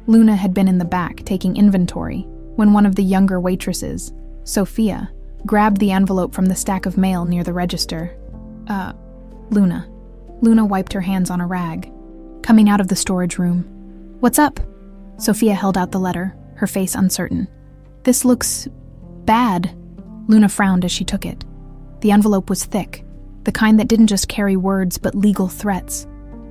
Luna had been in the back taking inventory when one of the younger waitresses, Sophia, grabbed the envelope from the stack of mail near the register. Luna. Luna wiped her hands on a rag, coming out of the storage room. "What's up?" Sophia held out the letter, her face uncertain. "This looks bad." Luna frowned as she took it. The envelope was thick, the kind that didn't just carry words but legal threats.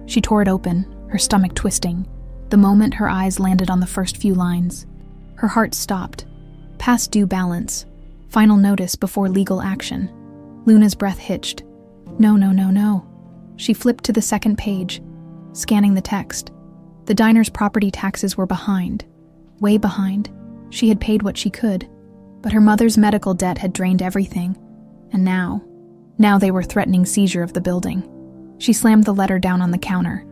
She tore it open, her stomach twisting, the moment her eyes landed on the first few lines. Her heart stopped. Past due balance. Final notice before legal action. Luna's breath hitched. No. She flipped to the second page, scanning the text. The diner's property taxes were behind. Way behind. She had paid what she could, but her mother's medical debt had drained everything. And now they were threatening seizure of the building. She slammed the letter down on the counter.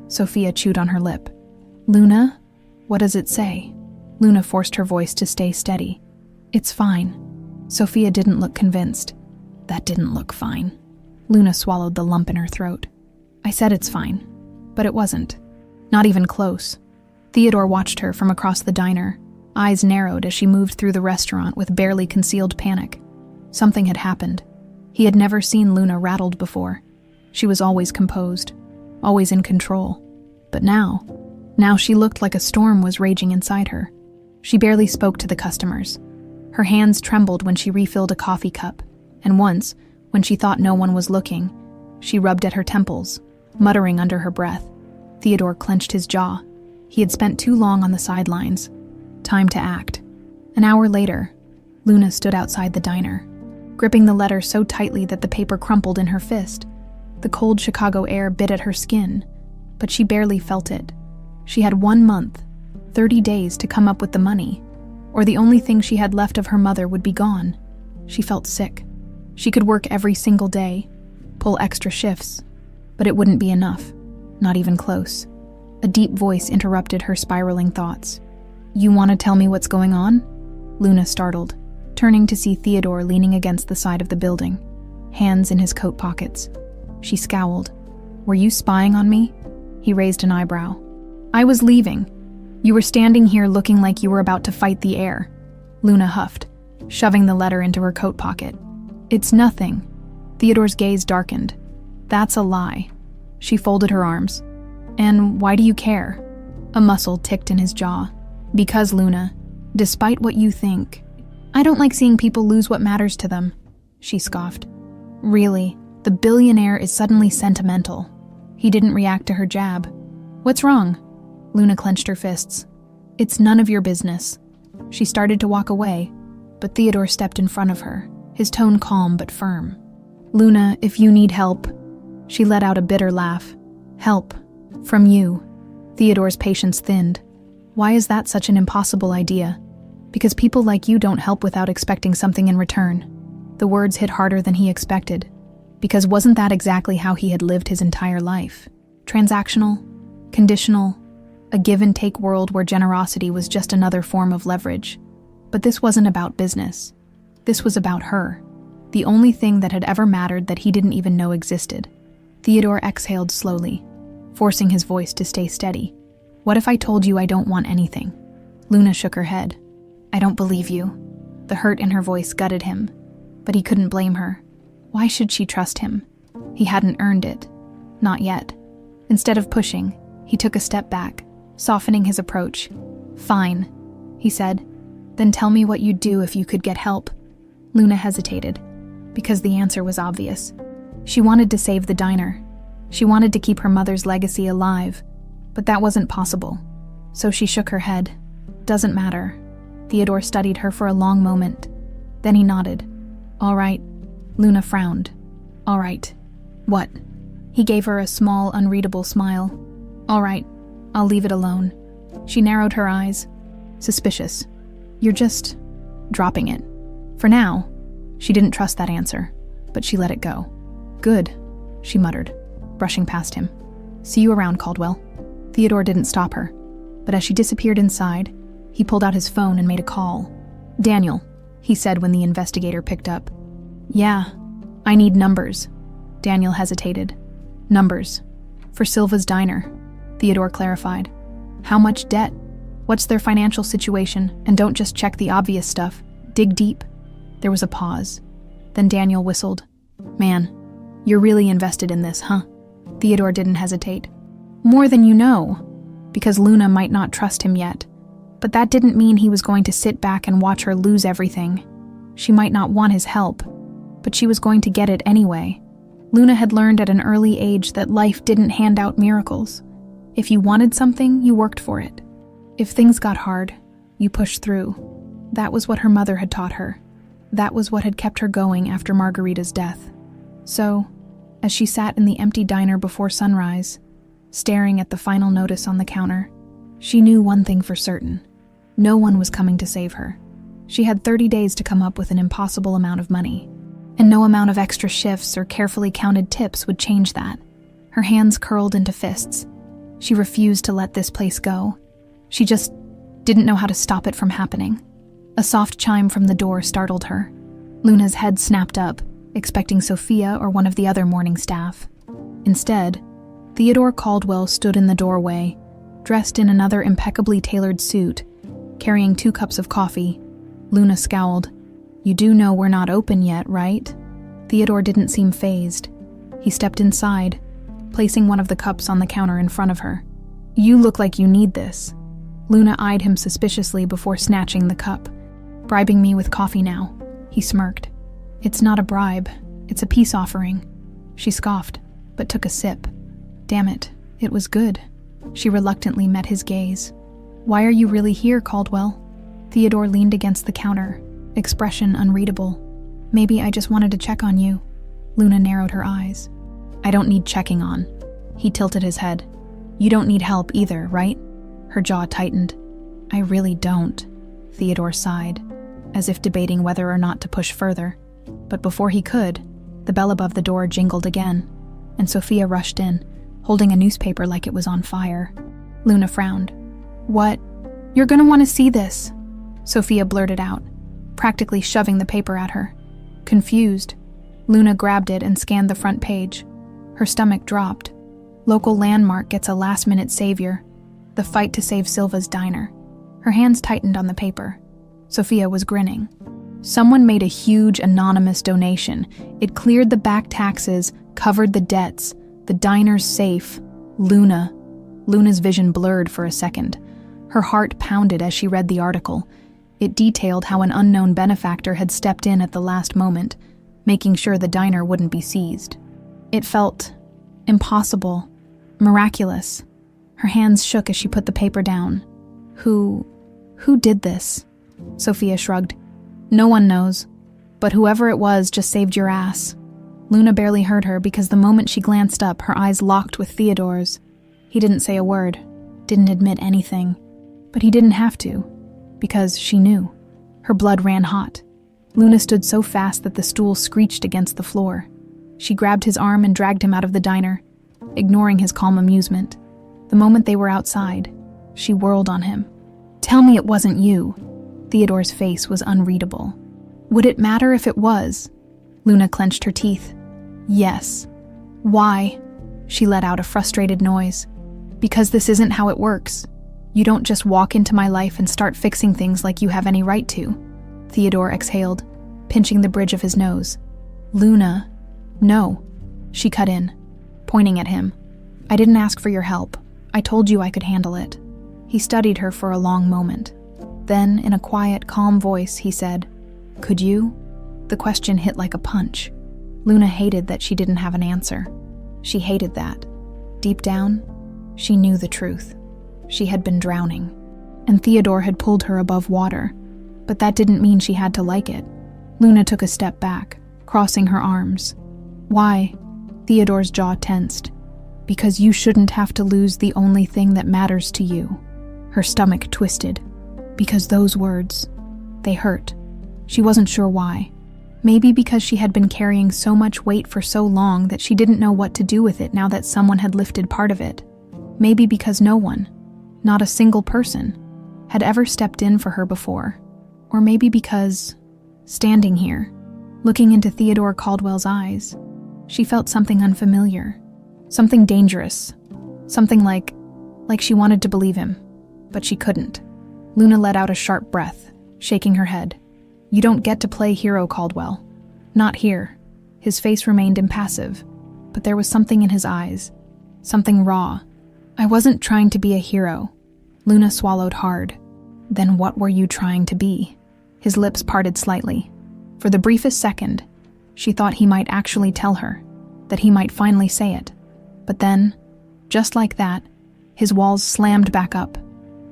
Sophia chewed on her lip. "Luna, what does it say?" Luna forced her voice to stay steady. "It's fine." Sophia didn't look convinced. That didn't look fine. Luna swallowed the lump in her throat. "I said it's fine, but it wasn't. Not even close." Theodore watched her from across the diner, eyes narrowed as she moved through the restaurant with barely concealed panic. Something had happened. He had never seen Luna rattled before. She was always composed, always in control. But now she looked like a storm was raging inside her. She barely spoke to the customers. Her hands trembled when she refilled a coffee cup, and once, when she thought no one was looking, she rubbed at her temples, muttering under her breath. Theodore clenched his jaw. He had spent too long on the sidelines. Time to act. An hour later, Luna stood outside the diner, gripping the letter so tightly that the paper crumpled in her fist. The cold Chicago air bit at her skin, but she barely felt it. She had 1 month, 30 days to come up with the money, or the only thing she had left of her mother would be gone. She felt sick. She could work every single day, pull extra shifts, but it wouldn't be enough, not even close. A deep voice interrupted her spiraling thoughts. "You want to tell me what's going on?" Luna startled, turning to see Theodore leaning against the side of the building, hands in his coat pockets. She scowled. "Were you spying on me?" He raised an eyebrow. "I was leaving. You were standing here looking like you were about to fight the air." Luna huffed, shoving the letter into her coat pocket. "It's nothing." Theodore's gaze darkened. "That's a lie." She folded her arms. "And why do you care?" A muscle ticked in his jaw. "Because, Luna, despite what you think, I don't like seeing people lose what matters to them," she scoffed. "Really, the billionaire is suddenly sentimental." He didn't react to her jab. "What's wrong?" Luna clenched her fists. "It's none of your business." She started to walk away, but Theodore stepped in front of her, his tone calm but firm. "Luna, if you need help..." She let out a bitter laugh. "Help. From you." Theodore's patience thinned. "Why is that such an impossible idea?" "Because people like you don't help without expecting something in return." The words hit harder than he expected. Because wasn't that exactly how he had lived his entire life? Transactional, conditional, a give-and-take world where generosity was just another form of leverage. But this wasn't about business. This was about her, the only thing that had ever mattered that he didn't even know existed. Theodore exhaled slowly, forcing his voice to stay steady. "What if I told you I don't want anything?" Luna shook her head. "I don't believe you." The hurt in her voice gutted him, but he couldn't blame her. Why should she trust him? He hadn't earned it. Not yet. Instead of pushing, he took a step back, softening his approach. "Fine," he said. "Then tell me what you'd do if you could get help." Luna hesitated, because the answer was obvious. She wanted to save the diner. She wanted to keep her mother's legacy alive, but that wasn't possible. So she shook her head. "Doesn't matter." Theodore studied her for a long moment. Then he nodded. "All right." Luna frowned. "All right. What?" He gave her a small, unreadable smile. "All right. I'll leave it alone." She narrowed her eyes. "Suspicious. You're just dropping it." For now, she didn't trust that answer, but she let it go. "Good," she muttered, brushing past him. See you around, Caldwell. Theodore didn't stop her, but as she disappeared inside, he pulled out his phone and made a call. Daniel, he said when the investigator picked up. Yeah, I need numbers. Daniel hesitated. Numbers. For Silva's diner, Theodore clarified. How much debt? What's their financial situation? And don't just check the obvious stuff. Dig deep. There was a pause. Then Daniel whistled. Man, you're really invested in this, huh? Theodore didn't hesitate. More than you know, because Luna might not trust him yet. But that didn't mean he was going to sit back and watch her lose everything. She might not want his help, but she was going to get it anyway. Luna had learned at an early age that life didn't hand out miracles. If you wanted something, you worked for it. If things got hard, you pushed through. That was what her mother had taught her. That was what had kept her going after Margarita's death. So, as she sat in the empty diner before sunrise, staring at the final notice on the counter, she knew one thing for certain. No one was coming to save her. She had 30 days to come up with an impossible amount of money, and no amount of extra shifts or carefully counted tips would change that. Her hands curled into fists. She refused to let this place go. She just didn't know how to stop it from happening. A soft chime from the door startled her. Luna's head snapped up, expecting Sophia or one of the other morning staff. Instead, Theodore Caldwell stood in the doorway, dressed in another impeccably tailored suit, carrying 2 cups of coffee. Luna scowled. You do know we're not open yet, right? Theodore didn't seem fazed. He stepped inside, placing one of the cups on the counter in front of her. You look like you need this. Luna eyed him suspiciously before snatching the cup. Bribing me with coffee now, he smirked. It's not a bribe, it's a peace offering. She scoffed, but took a sip. Damn it, it was good. She reluctantly met his gaze. Why are you really here, Caldwell? Theodore leaned against the counter, expression unreadable. Maybe I just wanted to check on you. Luna narrowed her eyes. I don't need checking on. He tilted his head. You don't need help either, right? Her jaw tightened. I really don't. Theodore sighed, as if debating whether or not to push further. But before he could, the bell above the door jingled again, and Sophia rushed in, holding a newspaper like it was on fire. Luna frowned. What? You're gonna want to see this, Sophia blurted out, practically shoving the paper at her. Confused, Luna grabbed it and scanned the front page. Her stomach dropped. Local landmark gets a last-minute savior. The fight to save Silva's diner. Her hands tightened on the paper. Sophia was grinning. Someone made a huge anonymous donation. It cleared the back taxes, covered the debts, the diner's safe. Luna's vision blurred for a second. Her heart pounded as she read the article. It detailed how an unknown benefactor had stepped in at the last moment, making sure the diner wouldn't be seized. It felt impossible, miraculous. Her hands shook as she put the paper down. Who did this? Sophia shrugged. No one knows, but whoever it was just saved your ass. Luna barely heard her because the moment she glanced up, her eyes locked with Theodore's. He didn't say a word, didn't admit anything, but he didn't have to, because she knew. Her blood ran hot. Luna stood so fast that the stool screeched against the floor. She grabbed his arm and dragged him out of the diner, ignoring his calm amusement. The moment they were outside, she whirled on him. Tell me it wasn't you. Theodore's face was unreadable. Would it matter if it was? Luna clenched her teeth. Yes. Why? She let out a frustrated noise. Because this isn't how it works. You don't just walk into my life and start fixing things like you have any right to. Theodore exhaled, pinching the bridge of his nose. Luna. No. She cut in, pointing at him. I didn't ask for your help. I told you I could handle it. He studied her for a long moment. Then, in a quiet, calm voice, he said, Could you? The question hit like a punch. Luna hated that she didn't have an answer. She hated that. Deep down, she knew the truth. She had been drowning, and Theodore had pulled her above water, but that didn't mean she had to like it. Luna took a step back, crossing her arms. Why? Theodore's jaw tensed. Because you shouldn't have to lose the only thing that matters to you. Her stomach twisted. Because those words, they hurt. She wasn't sure why. Maybe because she had been carrying so much weight for so long that she didn't know what to do with it now that someone had lifted part of it. Maybe because no one, not a single person, had ever stepped in for her before. Or maybe because, standing here, looking into Theodore Caldwell's eyes, she felt something unfamiliar, something dangerous, something like she wanted to believe him, but she couldn't. Luna let out a sharp breath, shaking her head. "You don't get to play hero, Caldwell. Not here." His face remained impassive, but there was something in his eyes, something raw. "I wasn't trying to be a hero." Luna swallowed hard. "Then what were you trying to be?" His lips parted slightly. For the briefest second, she thought he might actually tell her, that he might finally say it. But then, just like that, his walls slammed back up,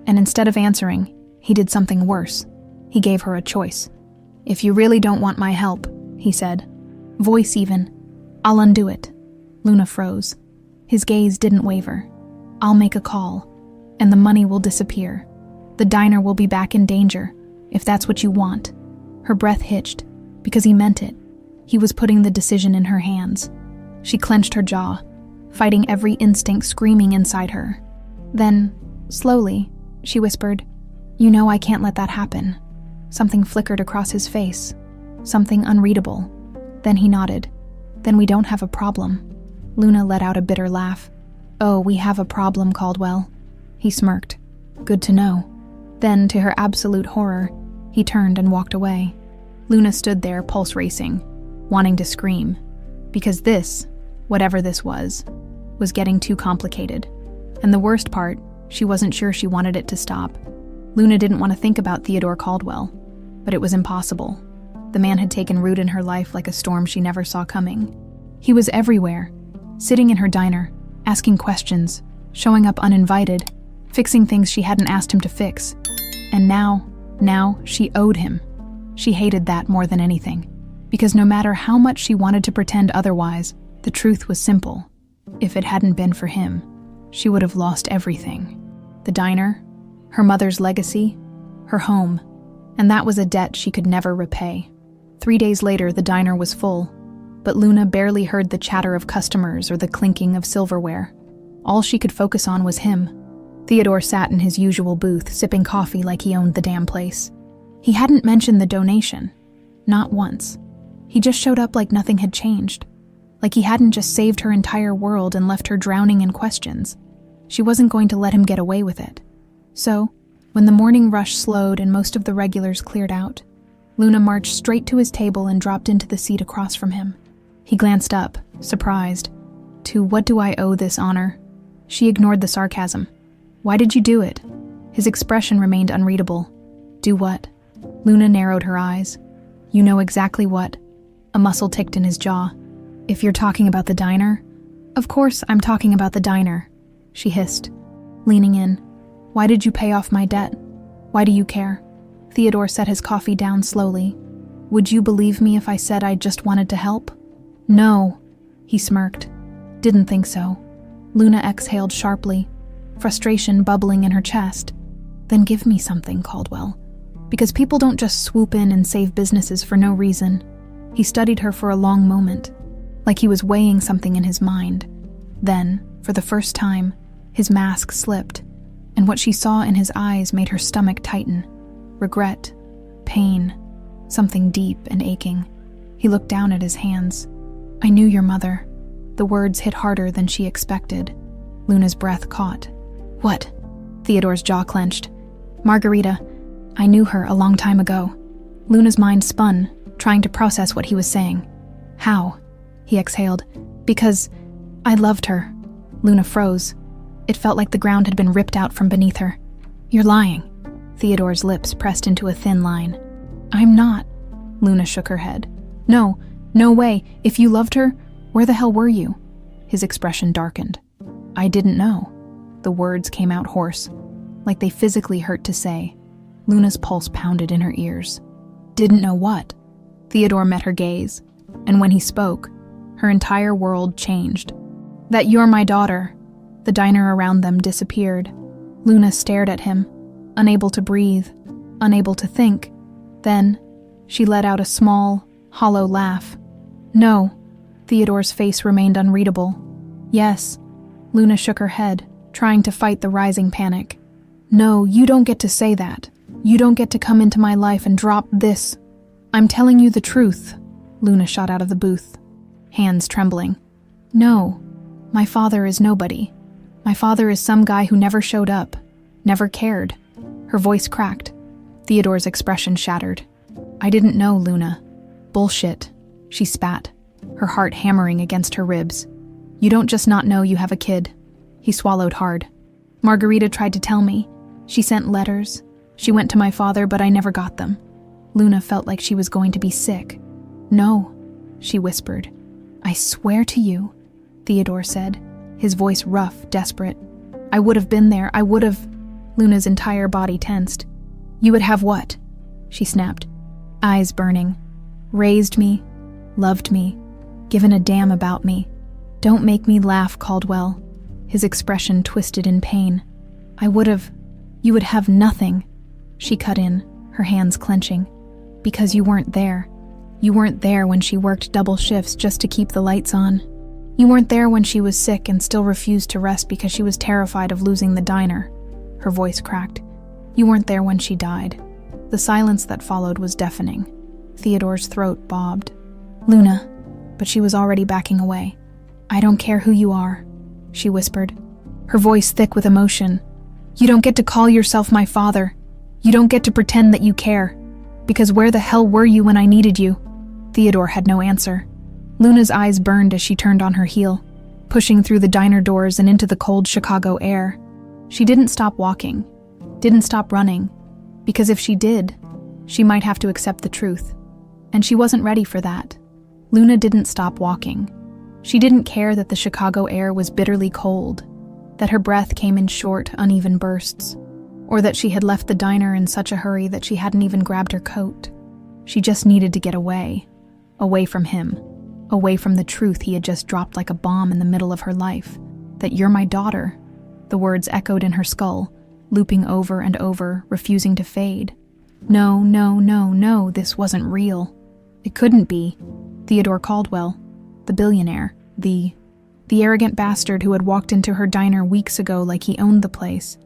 and instead of answering, he did something worse. He gave her a choice. "If you really don't want my help," he said, voice even, "I'll undo it." Luna froze. His gaze didn't waver. "I'll make a call, and the money will disappear. The diner will be back in danger, if that's what you want." Her breath hitched, because he meant it. He was putting the decision in her hands. She clenched her jaw, fighting every instinct screaming inside her. Then, slowly, she whispered, "You know I can't let that happen." Something flickered across his face, something unreadable. Then he nodded. "Then we don't have a problem." Luna let out a bitter laugh. "Oh, we have a problem, Caldwell." He smirked. "Good to know." Then, to her absolute horror, he turned and walked away. Luna stood there, pulse racing, wanting to scream, because this, whatever this was getting too complicated. And the worst part, she wasn't sure she wanted it to stop. Luna didn't want to think about Theodore Caldwell, but it was impossible. The man had taken root in her life like a storm she never saw coming. He was everywhere, sitting in her diner, asking questions, showing up uninvited, fixing things she hadn't asked him to fix. And now she owed him. She hated that more than anything, because no matter how much she wanted to pretend otherwise, the truth was simple. If it hadn't been for him, she would have lost everything. The diner, her mother's legacy, her home, and that was a debt she could never repay. 3 days later, the diner was full, but Luna barely heard the chatter of customers or the clinking of silverware. All she could focus on was him. Theodore sat in his usual booth, sipping coffee like he owned the damn place. He hadn't mentioned the donation. Not once. He just showed up like nothing had changed. Like he hadn't just saved her entire world and left her drowning in questions. She wasn't going to let him get away with it. So, when the morning rush slowed and most of the regulars cleared out, Luna marched straight to his table and dropped into the seat across from him. He glanced up, surprised. To "What do I owe this honor?" She ignored the sarcasm. "Why did you do it?" His expression remained unreadable. "Do what?" Luna narrowed her eyes. "You know exactly what." A muscle ticked in his jaw. "If you're talking about the diner?" "Of course I'm talking about the diner," she hissed, leaning in. "Why did you pay off my debt? Why do you care?" Theodore set his coffee down slowly. "Would you believe me if I said I just wanted to help?" "No," he smirked. "Didn't think so." Luna exhaled sharply, frustration bubbling in her chest. "Then give me something, Caldwell. Because people don't just swoop in and save businesses for no reason." He studied her for a long moment, like he was weighing something in his mind. Then, for the first time, his mask slipped, and what she saw in his eyes made her stomach tighten. Regret, pain, something deep and aching. He looked down at his hands. "I knew your mother." The words hit harder than she expected. Luna's breath caught. "What?" Theodore's jaw clenched. "Margarita. I knew her a long time ago." Luna's mind spun, trying to process what he was saying. "How?" He exhaled. "Because I loved her." Luna froze. It felt like the ground had been ripped out from beneath her. "You're lying." Theodore's lips pressed into a thin line. "I'm not." Luna shook her head. No way. If you loved her, where the hell were you?" His expression darkened. "I didn't know." The words came out hoarse, like they physically hurt to say. Luna's pulse pounded in her ears. "Didn't know what?" Theodore met her gaze, and when he spoke, her entire world changed. "That you're my daughter." The diner around them disappeared. Luna stared at him, unable to breathe, unable to think. Then, she let out a small, hollow laugh. No. Theodore's face remained unreadable. Yes. Luna shook her head, trying to fight the rising panic. No, you don't get to say that. You don't get to come into my life and drop this. I'm telling you the truth. Luna shot out of the booth, hands trembling. No, my father is nobody. My father is some guy who never showed up, never cared. Her voice cracked. Theodore's expression shattered. I didn't know, Luna. Bullshit. She spat, her heart hammering against her ribs. You don't just not know you have a kid. He swallowed hard. Margarita tried to tell me. She sent letters. She went to my father, but I never got them. Luna felt like she was going to be sick. No, she whispered. I swear to you, Theodore said, his voice rough, desperate. I would have been there. I would have. Luna's entire body tensed. You would have what? She snapped, eyes burning. Raised me, loved me, given a damn about me. Don't make me laugh, Caldwell. His expression twisted in pain. I would have. You would have nothing. She cut in, her hands clenching. Because you weren't there. You weren't there when she worked double shifts just to keep the lights on. You weren't there when she was sick and still refused to rest because she was terrified of losing the diner. Her voice cracked. You weren't there when she died. The silence that followed was deafening. Theodore's throat bobbed. Luna, but she was already backing away. I don't care who you are, she whispered, her voice thick with emotion. You don't get to call yourself my father. You don't get to pretend that you care. Because where the hell were you when I needed you? Theodore had no answer. Luna's eyes burned as she turned on her heel, pushing through the diner doors and into the cold Chicago air. She didn't stop walking, didn't stop running, because if she did, she might have to accept the truth. And she wasn't ready for that. Luna didn't stop walking. She didn't care that the Chicago air was bitterly cold, that her breath came in short, uneven bursts, or that she had left the diner in such a hurry that she hadn't even grabbed her coat. She just needed to get away from him, away from the truth he had just dropped like a bomb in the middle of her life, that you're my daughter. The words echoed in her skull, looping over and over, refusing to fade. No, no, no, no, this wasn't real. It couldn't be. Theodore Caldwell, the billionaire, the arrogant bastard who had walked into her diner weeks ago like he owned the place,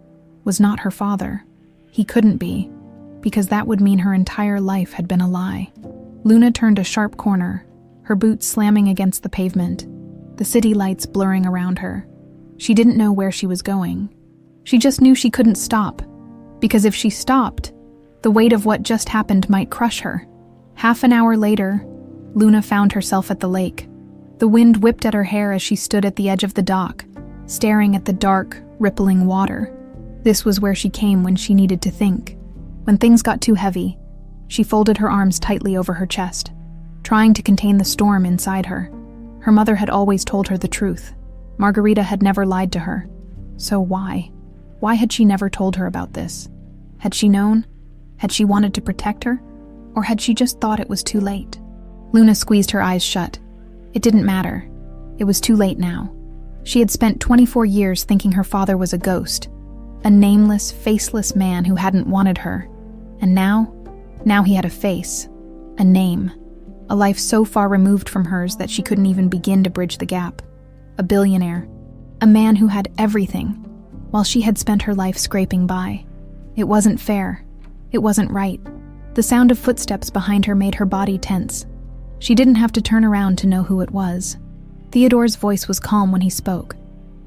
was not her father. He couldn't be, because that would mean her entire life had been a lie. Luna turned a sharp corner, her boots slamming against the pavement, the city lights blurring around her. She didn't know where she was going. She just knew she couldn't stop, because if she stopped, the weight of what just happened might crush her. Half an hour later, Luna found herself at the lake. The wind whipped at her hair as she stood at the edge of the dock, staring at the dark, rippling water. This was where she came when she needed to think. When things got too heavy, she folded her arms tightly over her chest, trying to contain the storm inside her. Her mother had always told her the truth. Margarita had never lied to her. So why? Why had she never told her about this? Had she known? Had she wanted to protect her? Or had she just thought it was too late? Luna squeezed her eyes shut. It didn't matter. It was too late now. She had spent 24 years thinking her father was a ghost, a nameless, faceless man who hadn't wanted her. And now he had a face, a name, a life so far removed from hers that she couldn't even begin to bridge the gap. A billionaire, a man who had everything, while she had spent her life scraping by. It wasn't fair. It wasn't right. The sound of footsteps behind her made her body tense. She didn't have to turn around to know who it was. Theodore's voice was calm when he spoke.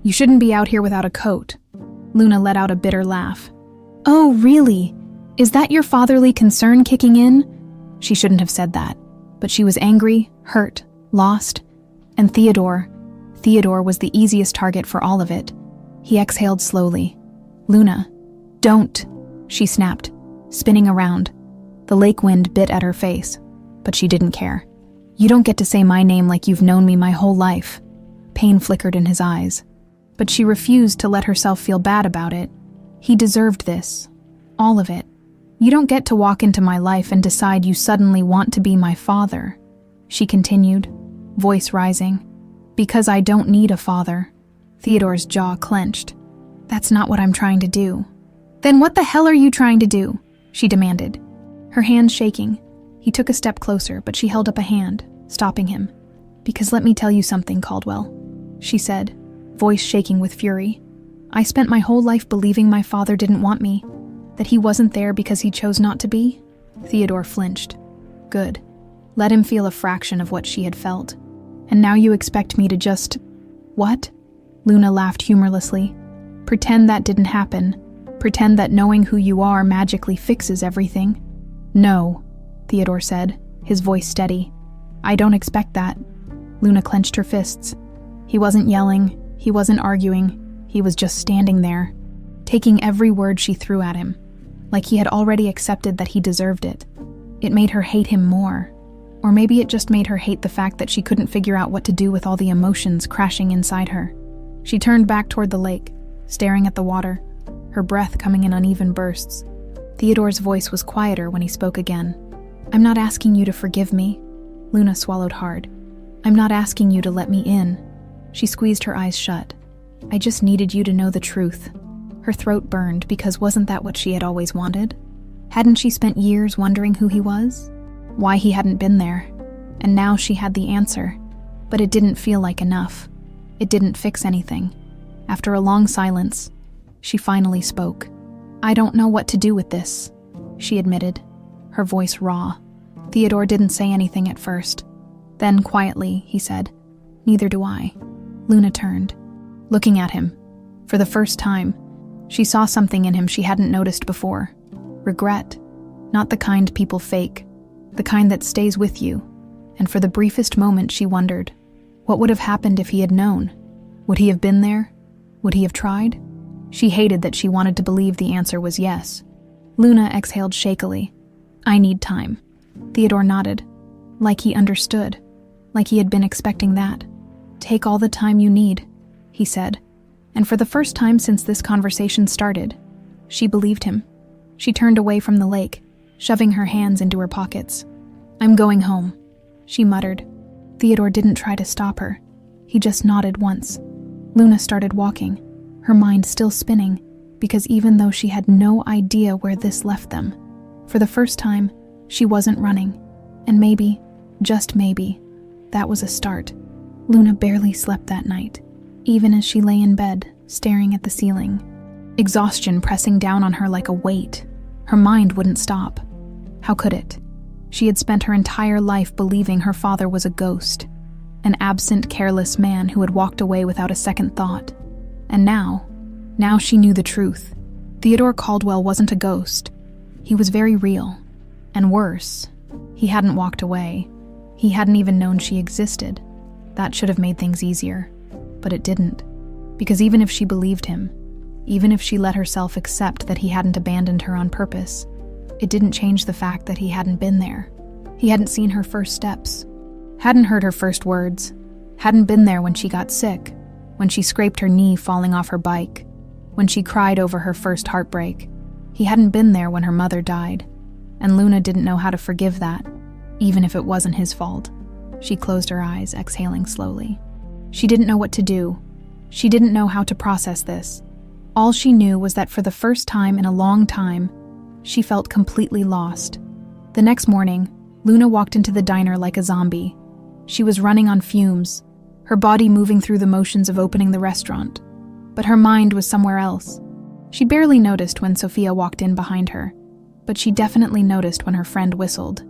You shouldn't be out here without a coat. Luna let out a bitter laugh. Oh, really? Is that your fatherly concern kicking in? She shouldn't have said that, but she was angry, hurt, lost, and Theodore was the easiest target for all of it. He exhaled slowly. Luna, don't, she snapped, spinning around. The lake wind bit at her face, but she didn't care. You don't get to say my name like you've known me my whole life. Pain flickered in his eyes, but she refused to let herself feel bad about it. He deserved this, all of it. You don't get to walk into my life and decide you suddenly want to be my father, she continued, voice rising. Because I don't need a father. Theodore's jaw clenched. That's not what I'm trying to do. Then what the hell are you trying to do? She demanded, her hands shaking. He took a step closer, but she held up a hand, stopping him. "Because let me tell you something, Caldwell," she said, voice shaking with fury. "I spent my whole life believing my father didn't want me, that he wasn't there because he chose not to be." Theodore flinched. Good. Let him feel a fraction of what she had felt. "And now you expect me to just..." "What?" Luna laughed humorlessly. "Pretend that didn't happen. Pretend that knowing who you are magically fixes everything." "No," Theodore said, his voice steady. "I don't expect that." Luna clenched her fists. He wasn't yelling, he wasn't arguing, he was just standing there, taking every word she threw at him, like he had already accepted that he deserved it. It made her hate him more. Or maybe it just made her hate the fact that she couldn't figure out what to do with all the emotions crashing inside her. She turned back toward the lake, staring at the water, her breath coming in uneven bursts. Theodore's voice was quieter when he spoke again. "I'm not asking you to forgive me." Luna swallowed hard. "I'm not asking you to let me in." She squeezed her eyes shut. "I just needed you to know the truth." Her throat burned because wasn't that what she had always wanted? Hadn't she spent years wondering who he was? Why he hadn't been there? And now she had the answer. But it didn't feel like enough. It didn't fix anything. After a long silence, she finally spoke. "I don't know what to do with this," she admitted, her voice raw. Theodore didn't say anything at first. Then, quietly, he said, "Neither do I." Luna turned, looking at him. For the first time, she saw something in him she hadn't noticed before. Regret. Not the kind people fake, the kind that stays with you. And for the briefest moment she wondered, what would have happened if he had known? Would he have been there? Would he have tried? She hated that she wanted to believe the answer was yes. Luna exhaled shakily. "I need time." Theodore nodded, like he understood, like he had been expecting that. "Take all the time you need," he said. And for the first time since this conversation started, she believed him. She turned away from the lake, shoving her hands into her pockets. "I'm going home," she muttered. Theodore didn't try to stop her. He just nodded once. Luna started walking, her mind still spinning, because even though she had no idea where this left them, for the first time, she wasn't running. And maybe, just maybe, that was a start. Luna barely slept that night, even as she lay in bed, staring at the ceiling. Exhaustion pressing down on her like a weight. Her mind wouldn't stop. How could it? She had spent her entire life believing her father was a ghost, an absent, careless man who had walked away without a second thought. And now she knew the truth. Theodore Caldwell wasn't a ghost. He was very real. And worse, he hadn't walked away. He hadn't even known she existed. That should have made things easier. But it didn't. Because even if she believed him, even if she let herself accept that he hadn't abandoned her on purpose, it didn't change the fact that he hadn't been there. He hadn't seen her first steps, hadn't heard her first words, hadn't been there when she got sick, when she scraped her knee falling off her bike, when she cried over her first heartbreak. He hadn't been there when her mother died. And Luna didn't know how to forgive that, even if it wasn't his fault. She closed her eyes, exhaling slowly. She didn't know what to do. She didn't know how to process this. All she knew was that for the first time in a long time, she felt completely lost. The next morning, Luna walked into the diner like a zombie. She was running on fumes, her body moving through the motions of opening the restaurant. But her mind was somewhere else. She barely noticed when Sophia walked in behind her, but she definitely noticed when her friend whistled.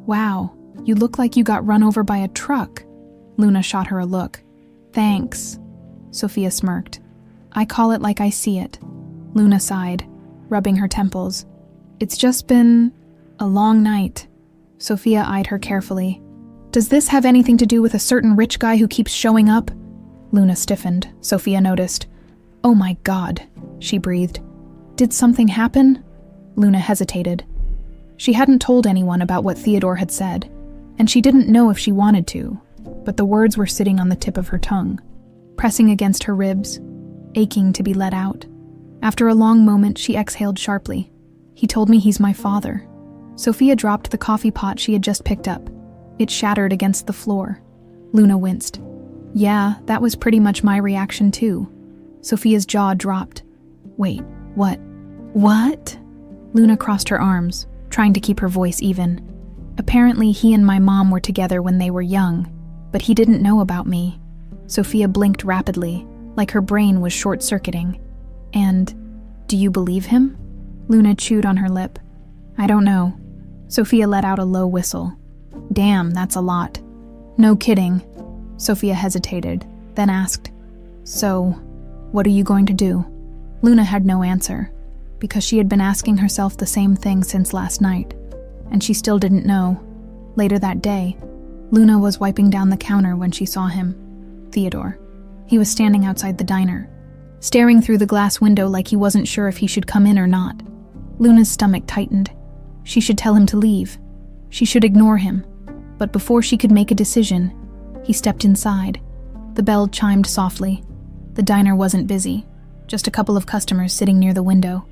"Wow, you look like you got run over by a truck." Luna shot her a look. "Thanks," Sophia smirked. "I call it like I see it." Luna sighed, rubbing her temples. "It's just been a long night." Sophia eyed her carefully. "Does this have anything to do with a certain rich guy who keeps showing up?" Luna stiffened, Sophia noticed. "Oh my God," she breathed. "Did something happen?" Luna hesitated. She hadn't told anyone about what Theodore had said, and she didn't know if she wanted to, but the words were sitting on the tip of her tongue, pressing against her ribs, aching to be let out. After a long moment, she exhaled sharply. "He told me he's my father." Sophia dropped the coffee pot she had just picked up. It shattered against the floor. Luna winced. "Yeah, that was pretty much my reaction too." Sophia's jaw dropped. "Wait, what?" "What?" Luna crossed her arms, trying to keep her voice even. Apparently, he and my mom were together when they were young, but he didn't know about me. Sophia blinked rapidly, like her brain was short-circuiting. And, do you believe him? Luna chewed on her lip. I don't know. Sophia let out a low whistle. Damn, that's a lot. No kidding. Sophia hesitated, then asked, So, what are you going to do? Luna had no answer, because she had been asking herself the same thing since last night, and she still didn't know. Later that day, Luna was wiping down the counter when she saw him, Theodore. He was standing outside the diner, staring through the glass window like he wasn't sure if he should come in or not. Luna's stomach tightened. She should tell him to leave. She should ignore him. But before she could make a decision, he stepped inside. The bell chimed softly. The diner wasn't busy, just a couple of customers sitting near the window.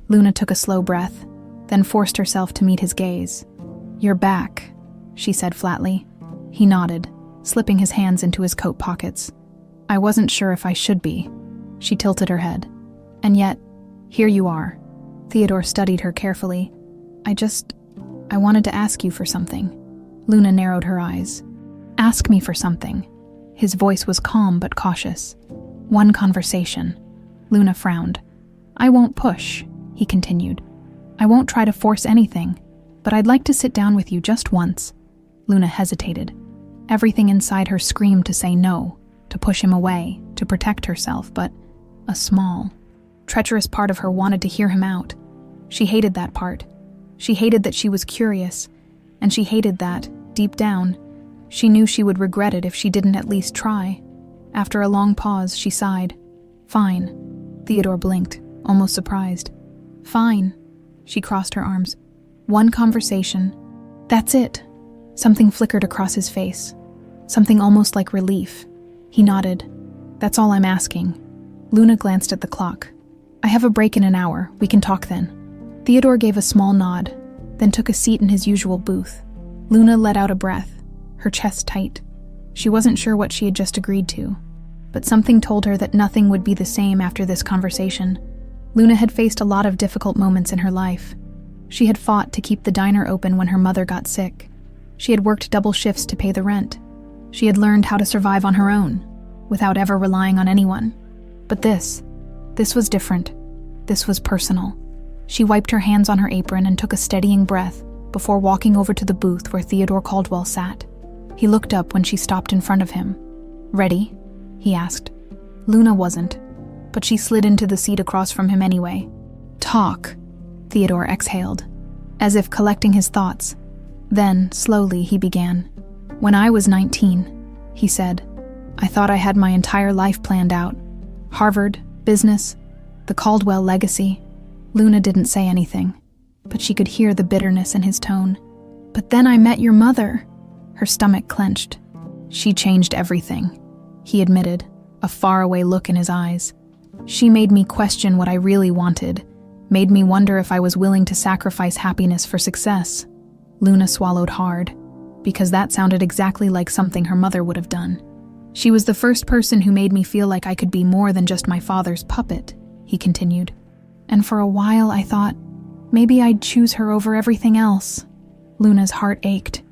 Luna took a slow breath, then forced herself to meet his gaze. You're back, she said flatly. He nodded, slipping his hands into his coat pockets. I wasn't sure if I should be. She tilted her head. And yet, here you are. Theodore studied her carefully. I wanted to ask you for something. Luna narrowed her eyes. Ask me for something. His voice was calm but cautious. One conversation. Luna frowned. I won't push, he continued. I won't try to force anything, but I'd like to sit down with you just once. Luna hesitated. Everything inside her screamed to say no, to push him away, to protect herself, but a small, treacherous part of her wanted to hear him out. She hated that part. She hated that she was curious, and she hated that, deep down, she knew she would regret it if she didn't at least try. After a long pause, she sighed. Fine. Theodore blinked, almost surprised. Fine. She crossed her arms. One conversation. That's it. Something flickered across his face. Something almost like relief. He nodded. That's all I'm asking. Luna glanced at the clock. I have a break in an hour. We can talk then. Theodore gave a small nod, then took a seat in his usual booth. Luna let out a breath, her chest tight. She wasn't sure what she had just agreed to, but something told her that nothing would be the same after this conversation. Luna had faced a lot of difficult moments in her life. She had fought to keep the diner open when her mother got sick. She had worked double shifts to pay the rent. She had learned how to survive on her own, without ever relying on anyone. But this was different. This was personal. She wiped her hands on her apron and took a steadying breath before walking over to the booth where Theodore Caldwell sat. He looked up when she stopped in front of him. Ready? He asked. Luna wasn't, but she slid into the seat across from him anyway. Talk, Theodore exhaled, as if collecting his thoughts. Then, slowly, he began. When I was 19, he said, I thought I had my entire life planned out. Harvard, business, the Caldwell legacy. Luna didn't say anything, but she could hear the bitterness in his tone. But then I met your mother. Her stomach clenched. She changed everything, he admitted, a faraway look in his eyes. She made me question what I really wanted, made me wonder if I was willing to sacrifice happiness for success. Luna swallowed hard, because that sounded exactly like something her mother would have done. She was the first person who made me feel like I could be more than just my father's puppet, he continued. And for a while I thought, maybe I'd choose her over everything else. Luna's heart ached.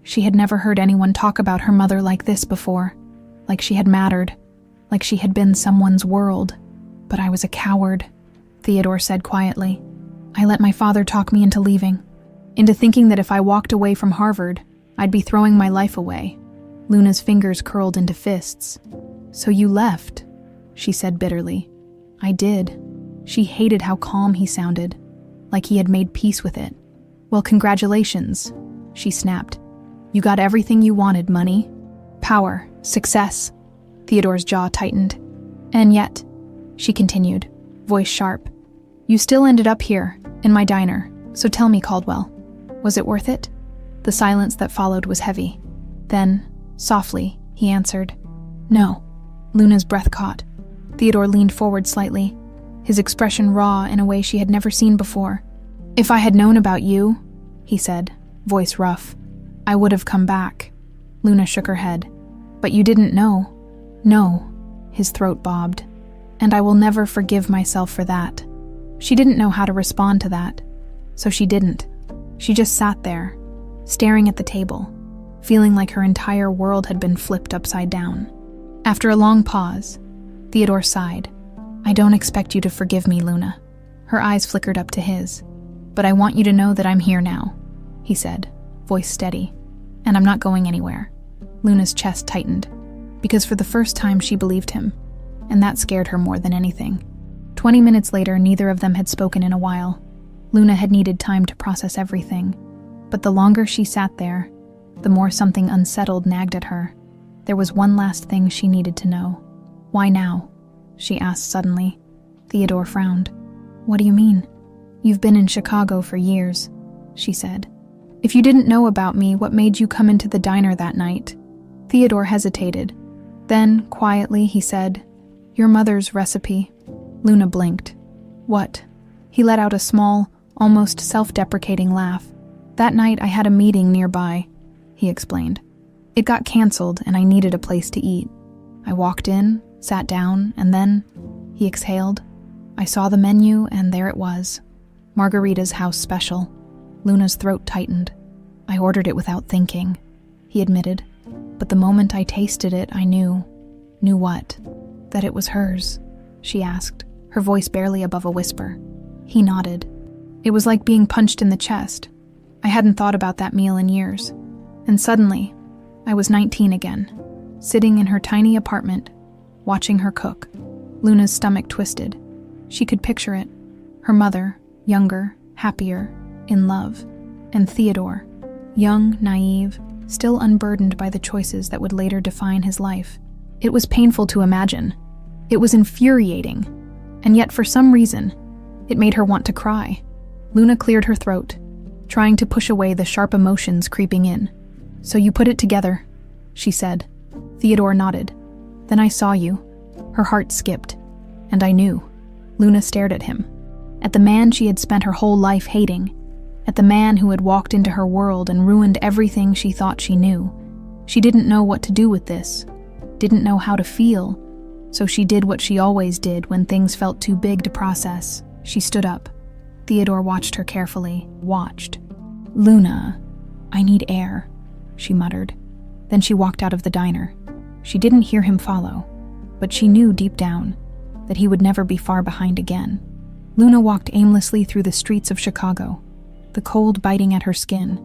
She had never heard anyone talk about her mother like this before, like she had mattered, like she had been someone's world. But I was a coward, Theodore said quietly. I let my father talk me into leaving, into thinking that if I walked away from Harvard, I'd be throwing my life away. Luna's fingers curled into fists. So you left, she said bitterly. I did. She hated how calm he sounded, like he had made peace with it. Well, congratulations, she snapped. You got everything you wanted, money, power, success. Theodore's jaw tightened. And yet, she continued, voice sharp, you still ended up here, in my diner, so tell me, Caldwell, was it worth it? The silence that followed was heavy. Then, softly, he answered, no. Luna's breath caught. Theodore leaned forward slightly, his expression raw in a way she had never seen before. If I had known about you, he said, voice rough, I would have come back. Luna shook her head. But you didn't know. No, his throat bobbed. And I will never forgive myself for that. She didn't know how to respond to that, so she didn't. She just sat there, staring at the table, feeling like her entire world had been flipped upside down. After a long pause, Theodore sighed. "I don't expect you to forgive me, Luna." Her eyes flickered up to his. "But I want you to know that I'm here now," he said, voice steady. "And I'm not going anywhere." Luna's chest tightened, because for the first time she believed him, and that scared her more than anything. 20 minutes later, neither of them had spoken in a while. Luna had needed time to process everything, but the longer she sat there, the more something unsettled nagged at her. There was one last thing she needed to know. "Why now?" she asked suddenly. Theodore frowned. "What do you mean?" "You've been in Chicago for years," she said. "If you didn't know about me, what made you come into the diner that night?" Theodore hesitated. Then, quietly, he said, "Your mother's recipe." Luna blinked. "What?" He let out a small, almost self-deprecating laugh. "That night I had a meeting nearby," he explained. "It got canceled and I needed a place to eat. I walked in, sat down, and then," he exhaled, "I saw the menu and there it was. Margarita's house special." Luna's throat tightened. "I ordered it without thinking," he admitted. "But the moment I tasted it, I knew." "Knew what?" "That it was hers," she asked, her voice barely above a whisper. He nodded. It was like being punched in the chest. I hadn't thought about that meal in years. And suddenly, I was 19 again, sitting in her tiny apartment, watching her cook. Luna's stomach twisted. She could picture it. Her mother, younger, happier, in love. And Theodore, young, naive, still unburdened by the choices that would later define his life. It was painful to imagine. It was infuriating. And yet, for some reason, it made her want to cry. Luna cleared her throat, trying to push away the sharp emotions creeping in. "So you put it together," she said. Theodore nodded. "Then I saw you." Her heart skipped. "And I knew." Luna stared at him. At the man she had spent her whole life hating. At the man who had walked into her world and ruined everything she thought she knew. She didn't know what to do with this. Didn't know how to feel. So she did what she always did when things felt too big to process. She stood up. Theodore watched her carefully. Watched. "Luna, I need air," she muttered. Then she walked out of the diner. She didn't hear him follow, but she knew deep down that he would never be far behind again. Luna walked aimlessly through the streets of Chicago, the cold biting at her skin,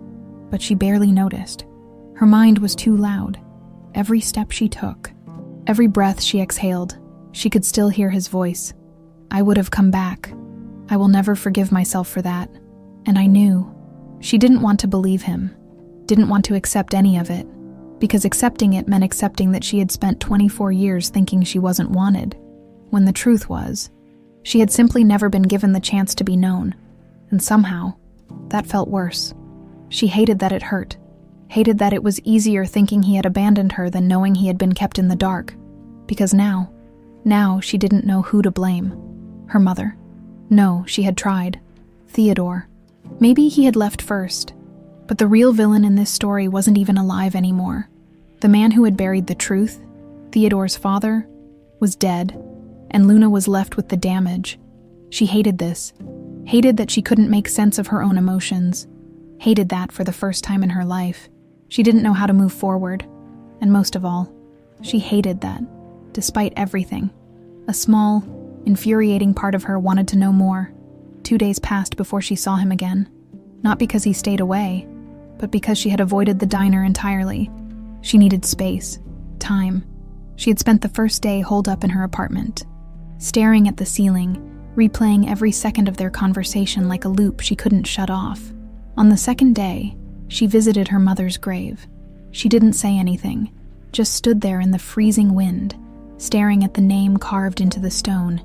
but she barely noticed. Her mind was too loud. Every step she took, every breath she exhaled, she could still hear his voice. "I would have come back. I will never forgive myself for that." And I knew. She didn't want to believe him, didn't want to accept any of it, because accepting it meant accepting that she had spent 24 years thinking she wasn't wanted, when the truth was, she had simply never been given the chance to be known, and somehow, that felt worse. She hated that it hurt, hated that it was easier thinking he had abandoned her than knowing he had been kept in the dark, because now she didn't know who to blame. Her mother. No, she had tried. Theodore. Maybe he had left first, but the real villain in this story wasn't even alive anymore. The man who had buried the truth, Theodore's father, was dead, and Luna was left with the damage. She hated this, hated that she couldn't make sense of her own emotions, hated that for the first time in her life, she didn't know how to move forward, and most of all, she hated that, despite everything, a small, infuriating part of her wanted to know more. 2 days passed before she saw him again, not because he stayed away, but because she had avoided the diner entirely. She needed space, time. She had spent the first day holed up in her apartment, staring at the ceiling, replaying every second of their conversation like a loop she couldn't shut off. On the second day, she visited her mother's grave. She didn't say anything, just stood there in the freezing wind, staring at the name carved into the stone,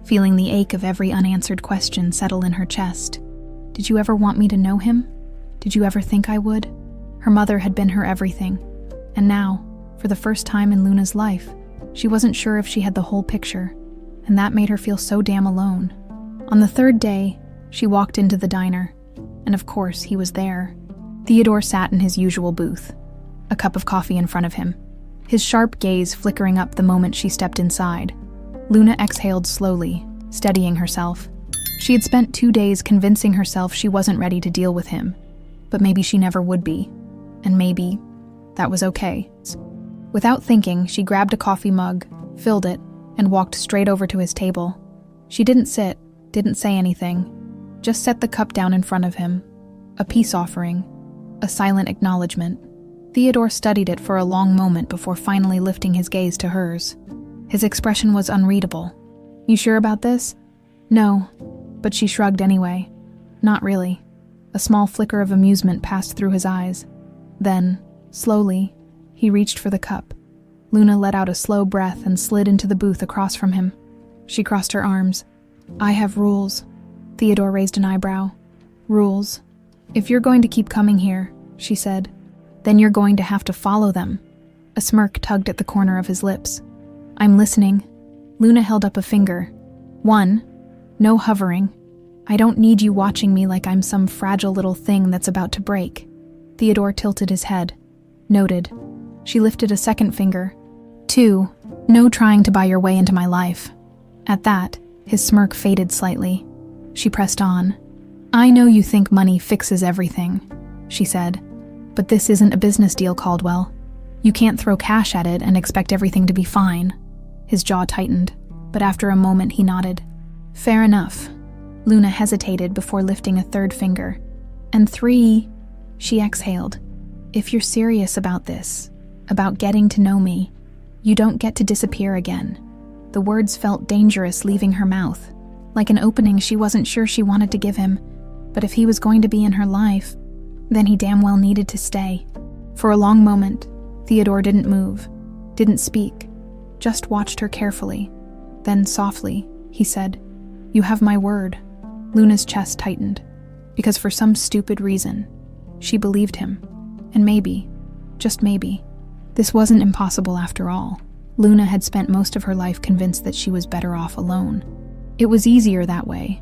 feeling the ache of every unanswered question settle in her chest. Did you ever want me to know him? Did you ever think I would? Her mother had been her everything, and now, for the first time in Luna's life, she wasn't sure if she had the whole picture, and that made her feel so damn alone. On the third day, she walked into the diner, and of course he was there. Theodore sat in his usual booth, a cup of coffee in front of him, his sharp gaze flickering up the moment she stepped inside. Luna exhaled slowly, steadying herself. She had spent 2 days convincing herself she wasn't ready to deal with him. but maybe she never would be. And maybe that was okay. Without thinking, she grabbed a coffee mug, filled it, and walked straight over to his table. She didn't sit, didn't say anything, just set the cup down in front of him. A peace offering, a silent acknowledgement. Theodore studied it for a long moment before finally lifting his gaze to hers. His expression was unreadable. "You sure about this?" "No," but she shrugged anyway. "Not really." A small flicker of amusement passed through his eyes. Then, slowly, he reached for the cup. Luna let out a slow breath and slid into the booth across from him. She crossed her arms. "I have rules." Theodore raised an eyebrow. "Rules? If you're going to keep coming here," she said, "then you're going to have to follow them." A smirk tugged at the corner of his lips. "I'm listening." Luna held up a finger. "1. No hovering. I don't need you watching me like I'm some fragile little thing that's about to break." Theodore tilted his head. "Noted." She lifted a second finger. 2. No trying to buy your way into my life. At that, his smirk faded slightly. She pressed on. "I know you think money fixes everything," she said, "but this isn't a business deal, Caldwell. You can't throw cash at it and expect everything to be fine." His jaw tightened, but after a moment he nodded. "Fair enough." Luna hesitated before lifting a third finger. "And 3, she exhaled. "If you're serious about this, about getting to know me, you don't get to disappear again." The words felt dangerous leaving her mouth, like an opening she wasn't sure she wanted to give him, but if he was going to be in her life, then he damn well needed to stay. For a long moment, Theodore didn't move, didn't speak, just watched her carefully. Then softly, he said, "You have my word." Luna's chest tightened, because for some stupid reason, she believed him. And maybe, just maybe, this wasn't impossible after all. Luna had spent most of her life convinced that she was better off alone. It was easier that way.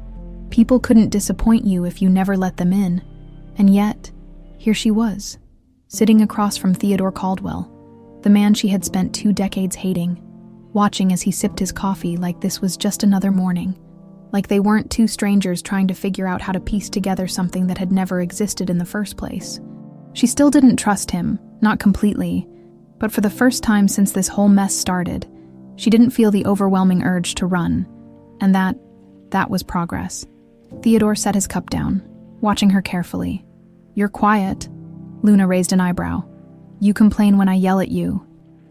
People couldn't disappoint you if you never let them in. And yet, here she was, sitting across from Theodore Caldwell, the man she had spent 2 decades hating, watching as he sipped his coffee like this was just another morning, like they weren't two strangers trying to figure out how to piece together something that had never existed in the first place. She still didn't trust him, not completely, but for the first time since this whole mess started, she didn't feel the overwhelming urge to run, and that was progress. Theodore set his cup down, watching her carefully. "You're quiet." Luna raised an eyebrow. "You complain when I yell at you.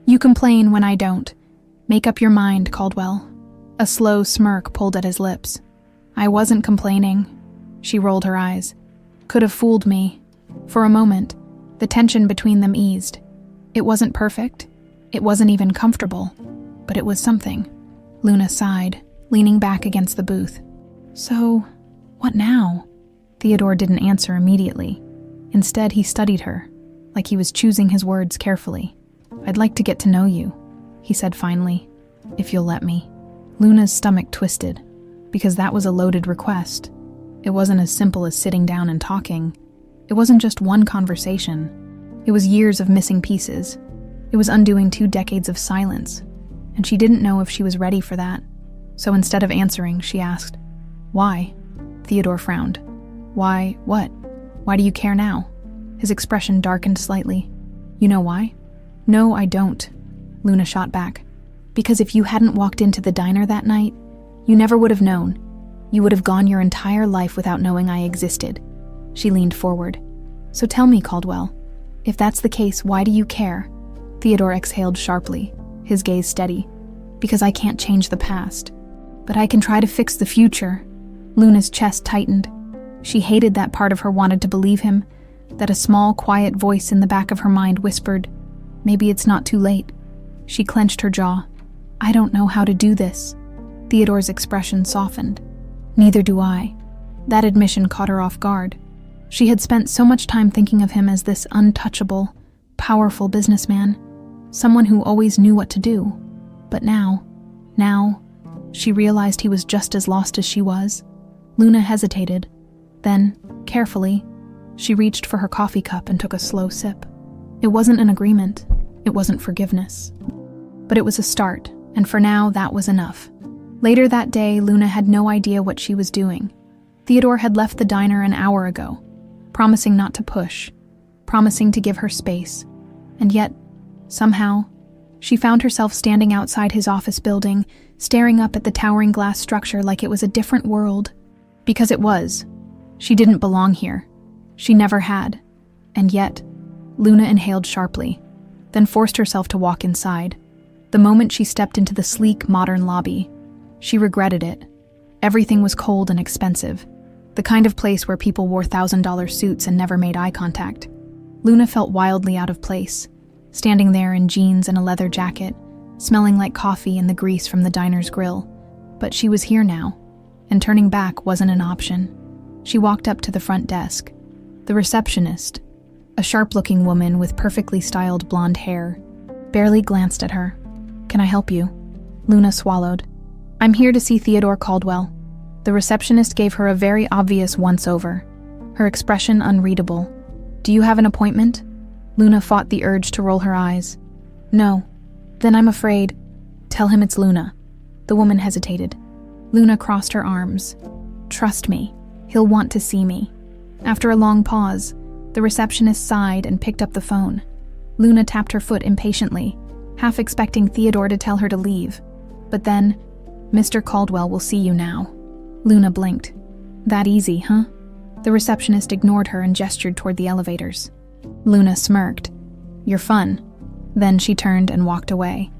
You complain when I don't. Make up your mind, Caldwell." A slow smirk pulled at his lips. "I wasn't complaining." She rolled her eyes. "Could have fooled me." For a moment, the tension between them eased. It wasn't perfect. It wasn't even comfortable. But it was something. Luna sighed, leaning back against the booth. "So, what now?" Theodore didn't answer immediately. Instead, he studied her, like he was choosing his words carefully. "I'd like to get to know you," he said finally, "if you'll let me." Luna's stomach twisted, because that was a loaded request. It wasn't as simple as sitting down and talking. It wasn't just one conversation. It was years of missing pieces. It was undoing 2 decades of silence, and she didn't know if she was ready for that. So instead of answering, she asked, "Why?" Theodore frowned. "Why what? Why do you care now?" His expression darkened slightly. "You know why?" "No, I don't," Luna shot back. "Because if you hadn't walked into the diner that night, you never would have known. You would have gone your entire life without knowing I existed." She leaned forward. "So tell me, Caldwell, if that's the case, why do you care?" Theodore exhaled sharply, his gaze steady. "Because I can't change the past, but I can try to fix the future." Luna's chest tightened. She hated that part of her wanted to believe him, that a small, quiet voice in the back of her mind whispered, "Maybe it's not too late." She clenched her jaw. "I don't know how to do this." Theodore's expression softened. "Neither do I." That admission caught her off guard. She had spent so much time thinking of him as this untouchable, powerful businessman, someone who always knew what to do. But now, she realized he was just as lost as she was. Luna hesitated. Then, carefully, she reached for her coffee cup and took a slow sip. It wasn't an agreement. It wasn't forgiveness. But it was a start, and for now, that was enough. Later that day, Luna had no idea what she was doing. Theodore had left the diner an hour ago. promising not to push, promising to give her space. And yet, somehow, she found herself standing outside his office building, staring up at the towering glass structure like it was a different world. Because it was. She didn't belong here. She never had. And yet, Luna inhaled sharply, then forced herself to walk inside. The moment she stepped into the sleek, modern lobby, she regretted it. Everything was cold and expensive, the kind of place where people wore $1,000 suits and never made eye contact. Luna felt wildly out of place, standing there in jeans and a leather jacket, smelling like coffee and the grease from the diner's grill. But she was here now, and turning back wasn't an option. She walked up to the front desk. The receptionist, a sharp-looking woman with perfectly styled blonde hair, barely glanced at her. "Can I help you?" Luna swallowed. "I'm here to see Theodore Caldwell." The receptionist gave her a very obvious once-over, her expression unreadable. "Do you have an appointment?" Luna fought the urge to roll her eyes. "No." "Then I'm afraid." "Tell him it's Luna." The woman hesitated. Luna crossed her arms. "Trust me, he'll want to see me." After a long pause, the receptionist sighed and picked up the phone. Luna tapped her foot impatiently, half expecting Theodore to tell her to leave. But then, "Mr. Caldwell will see you now." Luna blinked. "That easy, huh?" The receptionist ignored her and gestured toward the elevators. Luna smirked. "You're fun." Then she turned and walked away.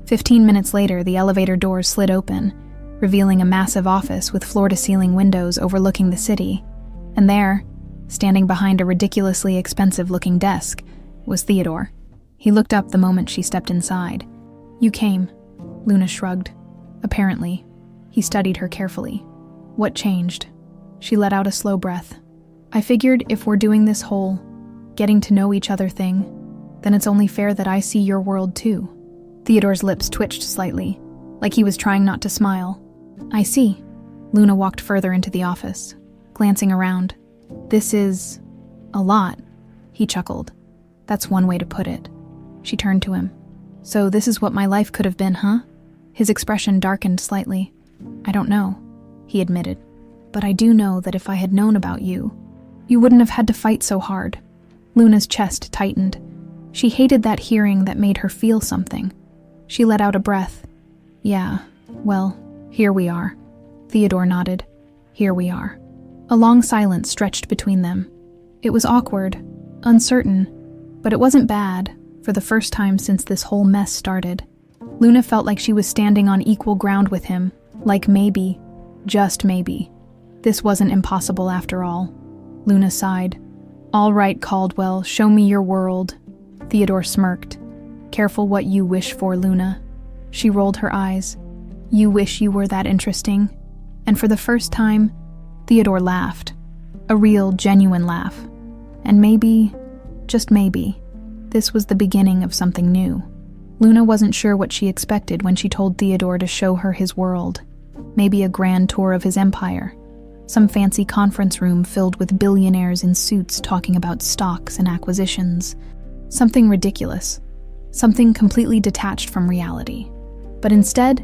15 minutes later, the elevator doors slid open, revealing a massive office with floor-to-ceiling windows overlooking the city. And there, standing behind a ridiculously expensive-looking desk, was Theodore. He looked up the moment she stepped inside. "You came." Luna shrugged. Apparently, he studied her carefully. "What changed?" She let out a slow breath. "I figured if we're doing this whole getting to know each other thing, then it's only fair that I see your world too." Theodore's lips twitched slightly, like he was trying not to smile. "I see." Luna walked further into the office, glancing around. "This is a lot," he chuckled. "That's one way to put it." She turned to him. "So this is what my life could have been, huh?" His expression darkened slightly. "I don't know," he admitted. "But I do know that if I had known about you, you wouldn't have had to fight so hard." Luna's chest tightened. She hated that hearing that made her feel something. She let out a breath. "Yeah, well, here we are." Theodore nodded. "Here we are." A long silence stretched between them. It was awkward, uncertain, but it wasn't bad, for the first time since this whole mess started. Luna felt like she was standing on equal ground with him, like maybe, just maybe, this wasn't impossible after all. Luna sighed. "All right, Caldwell, show me your world." Theodore smirked. "Careful what you wish for, Luna." She rolled her eyes. "You wish you were that interesting?" And for the first time, Theodore laughed. A real, genuine laugh. And maybe, just maybe, this was the beginning of something new. Luna wasn't sure what she expected when she told Theodore to show her his world. Maybe a grand tour of his empire. Some fancy conference room filled with billionaires in suits talking about stocks and acquisitions. Something ridiculous. Something completely detached from reality. But instead,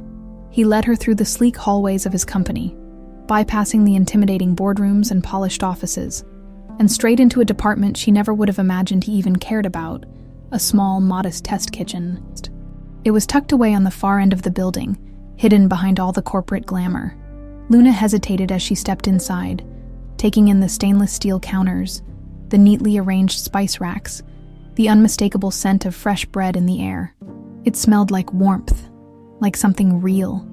he led her through the sleek hallways of his company, bypassing the intimidating boardrooms and polished offices, and straight into a department she never would have imagined he even cared about, a small, modest test kitchen. It was tucked away on the far end of the building, hidden behind all the corporate glamour. Luna hesitated as she stepped inside, taking in the stainless steel counters, the neatly arranged spice racks, the unmistakable scent of fresh bread in the air. It smelled like warmth, like something real.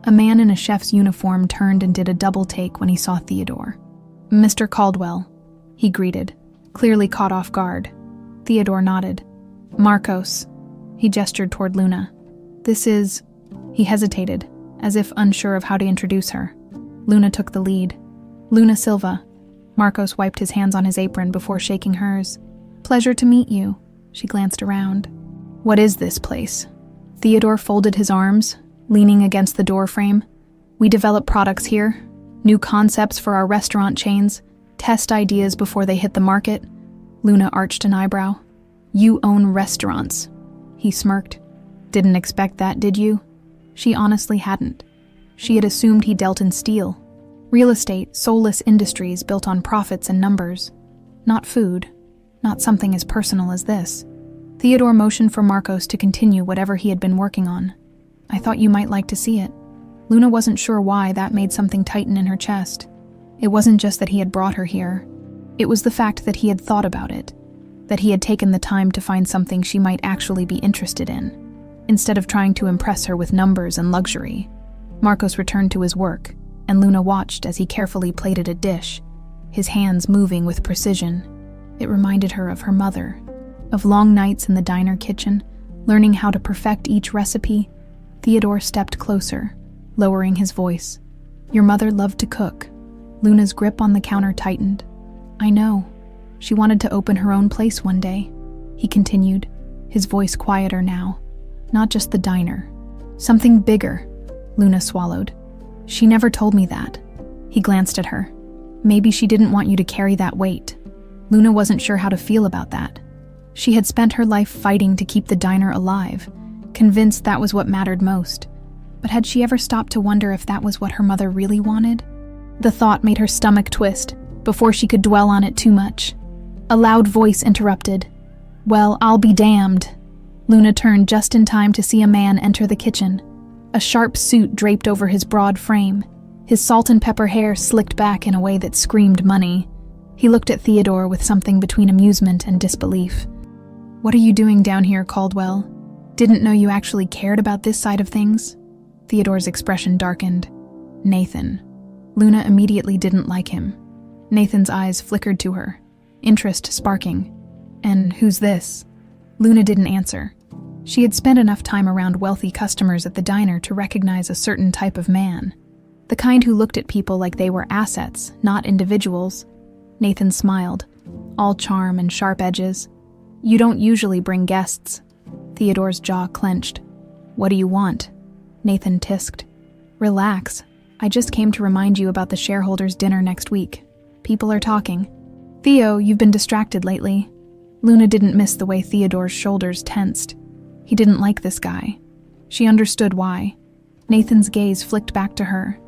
A man in a chef's uniform turned and did a double take when he saw Theodore. "Mr. Caldwell," he greeted, clearly caught off guard. Theodore nodded. "Marcos." He gestured toward Luna. "This is..." He hesitated, as if unsure of how to introduce her. Luna took the lead. "Luna Silva." Marcos wiped his hands on his apron before shaking hers. "Pleasure to meet you." She glanced around. "What is this place?" Theodore folded his arms, leaning against the doorframe. "We develop products here, new concepts for our restaurant chains, test ideas before they hit the market." Luna arched an eyebrow. "You own restaurants." He smirked. "Didn't expect that, did you?" She honestly hadn't. She had assumed he dealt in steel. Real estate, soulless industries built on profits and numbers. Not food. Not something as personal as this. Theodore motioned for Marcos to continue whatever he had been working on. I thought you might like to see it. Luna wasn't sure why that made something tighten in her chest. It wasn't just that he had brought her here. It was the fact that he had thought about it. That he had taken the time to find something she might actually be interested in, instead of trying to impress her with numbers and luxury. Marcos returned to his work, and Luna watched as he carefully plated a dish, his hands moving with precision. It reminded her of her mother, of long nights in the diner kitchen, learning how to perfect each recipe. Theodore stepped closer, lowering his voice. Your mother loved to cook. Luna's grip on the counter tightened. I know. She wanted to open her own place one day, he continued, his voice quieter now. Not just the diner. Something bigger. Luna swallowed. She never told me that. He glanced at her. Maybe she didn't want you to carry that weight. Luna wasn't sure how to feel about that. She had spent her life fighting to keep the diner alive, convinced that was what mattered most. But had she ever stopped to wonder if that was what her mother really wanted? The thought made her stomach twist before she could dwell on it too much. A loud voice interrupted. Well, I'll be damned. Luna turned just in time to see a man enter the kitchen. A sharp suit draped over his broad frame, his salt and pepper hair slicked back in a way that screamed money. He looked at Theodore with something between amusement and disbelief. What are you doing down here, Caldwell? Didn't know you actually cared about this side of things? Theodore's expression darkened. Nathan. Luna immediately didn't like him. Nathan's eyes flickered to her, interest sparking. And who's this? Luna didn't answer. She had spent enough time around wealthy customers at the diner to recognize a certain type of man. The kind who looked at people like they were assets, not individuals. Nathan smiled, all charm and sharp edges. You don't usually bring guests. Theodore's jaw clenched. What do you want? Nathan tisked. Relax. I just came to remind you about the shareholders' dinner next week. People are talking. Theo, you've been distracted lately. Luna didn't miss the way Theodore's shoulders tensed. He didn't like this guy. She understood why. Nathan's gaze flicked back to her.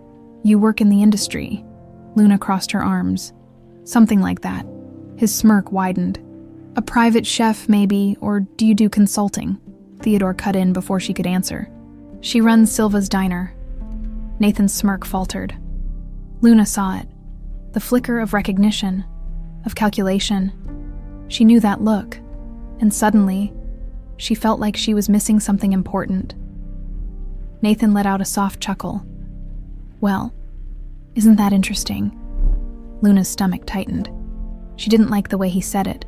You work in the industry. Luna crossed her arms. Something like that. His smirk widened. A private chef, maybe, or do you do consulting? Theodore cut in before she could answer. She runs Silva's diner. Nathan's smirk faltered. Luna saw it. The flicker of recognition, of calculation. She knew that look, and suddenly, she felt like she was missing something important. Nathan let out a soft chuckle. Well, isn't that interesting? Luna's stomach tightened. She didn't like the way he said it.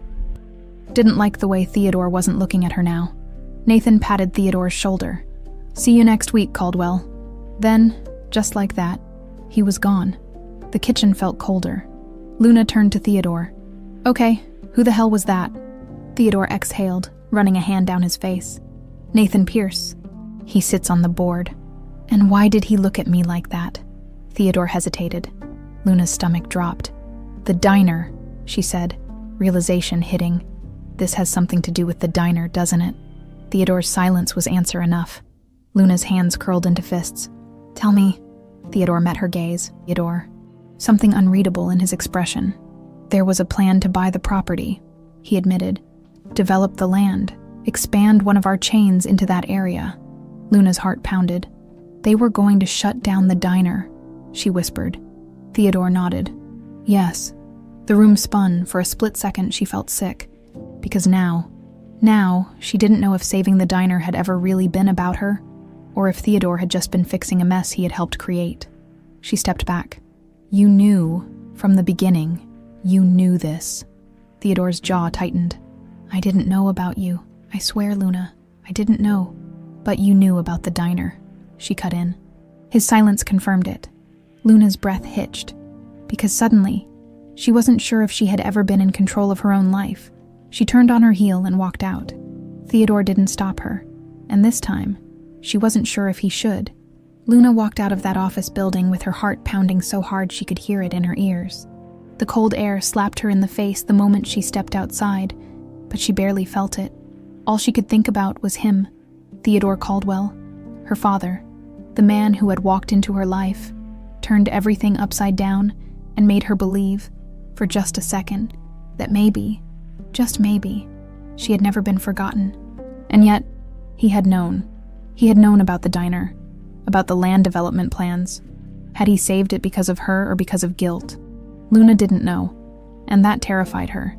Didn't like the way Theodore wasn't looking at her now. Nathan patted Theodore's shoulder. See you next week, Caldwell. Then, just like that, he was gone. The kitchen felt colder. Luna turned to Theodore. Okay, who the hell was that? Theodore exhaled, running a hand down his face. Nathan Pierce. He sits on the board. And why did he look at me like that? Theodore hesitated. Luna's stomach dropped. The diner, she said, realization hitting. This has something to do with the diner, doesn't it? Theodore's silence was answer enough. Luna's hands curled into fists. Tell me. Theodore met her gaze. Theodore. Something unreadable in his expression. There was a plan to buy the property, he admitted. Develop the land. Expand one of our chains into that area. Luna's heart pounded. They were going to shut down the diner, she whispered. Theodore nodded. Yes. The room spun. For a split second, she felt sick. Because now, she didn't know if saving the diner had ever really been about her, or if Theodore had just been fixing a mess he had helped create. She stepped back. You knew, from the beginning, you knew this. Theodore's jaw tightened. I didn't know about you. I swear, Luna, I didn't know. But you knew about the diner, she cut in. His silence confirmed it. Luna's breath hitched, because suddenly, she wasn't sure if she had ever been in control of her own life. She turned on her heel and walked out. Theodore didn't stop her, and this time, she wasn't sure if he should. Luna walked out of that office building with her heart pounding so hard she could hear it in her ears. The cold air slapped her in the face the moment she stepped outside, but she barely felt it. All she could think about was him, Theodore Caldwell, her father, the man who had walked into her life, turned everything upside down, and made her believe, for just a second, that maybe, just maybe, she had never been forgotten. And yet, he had known. He had known about the diner, about the land development plans. Had he saved it because of her or because of guilt? Luna didn't know, and that terrified her.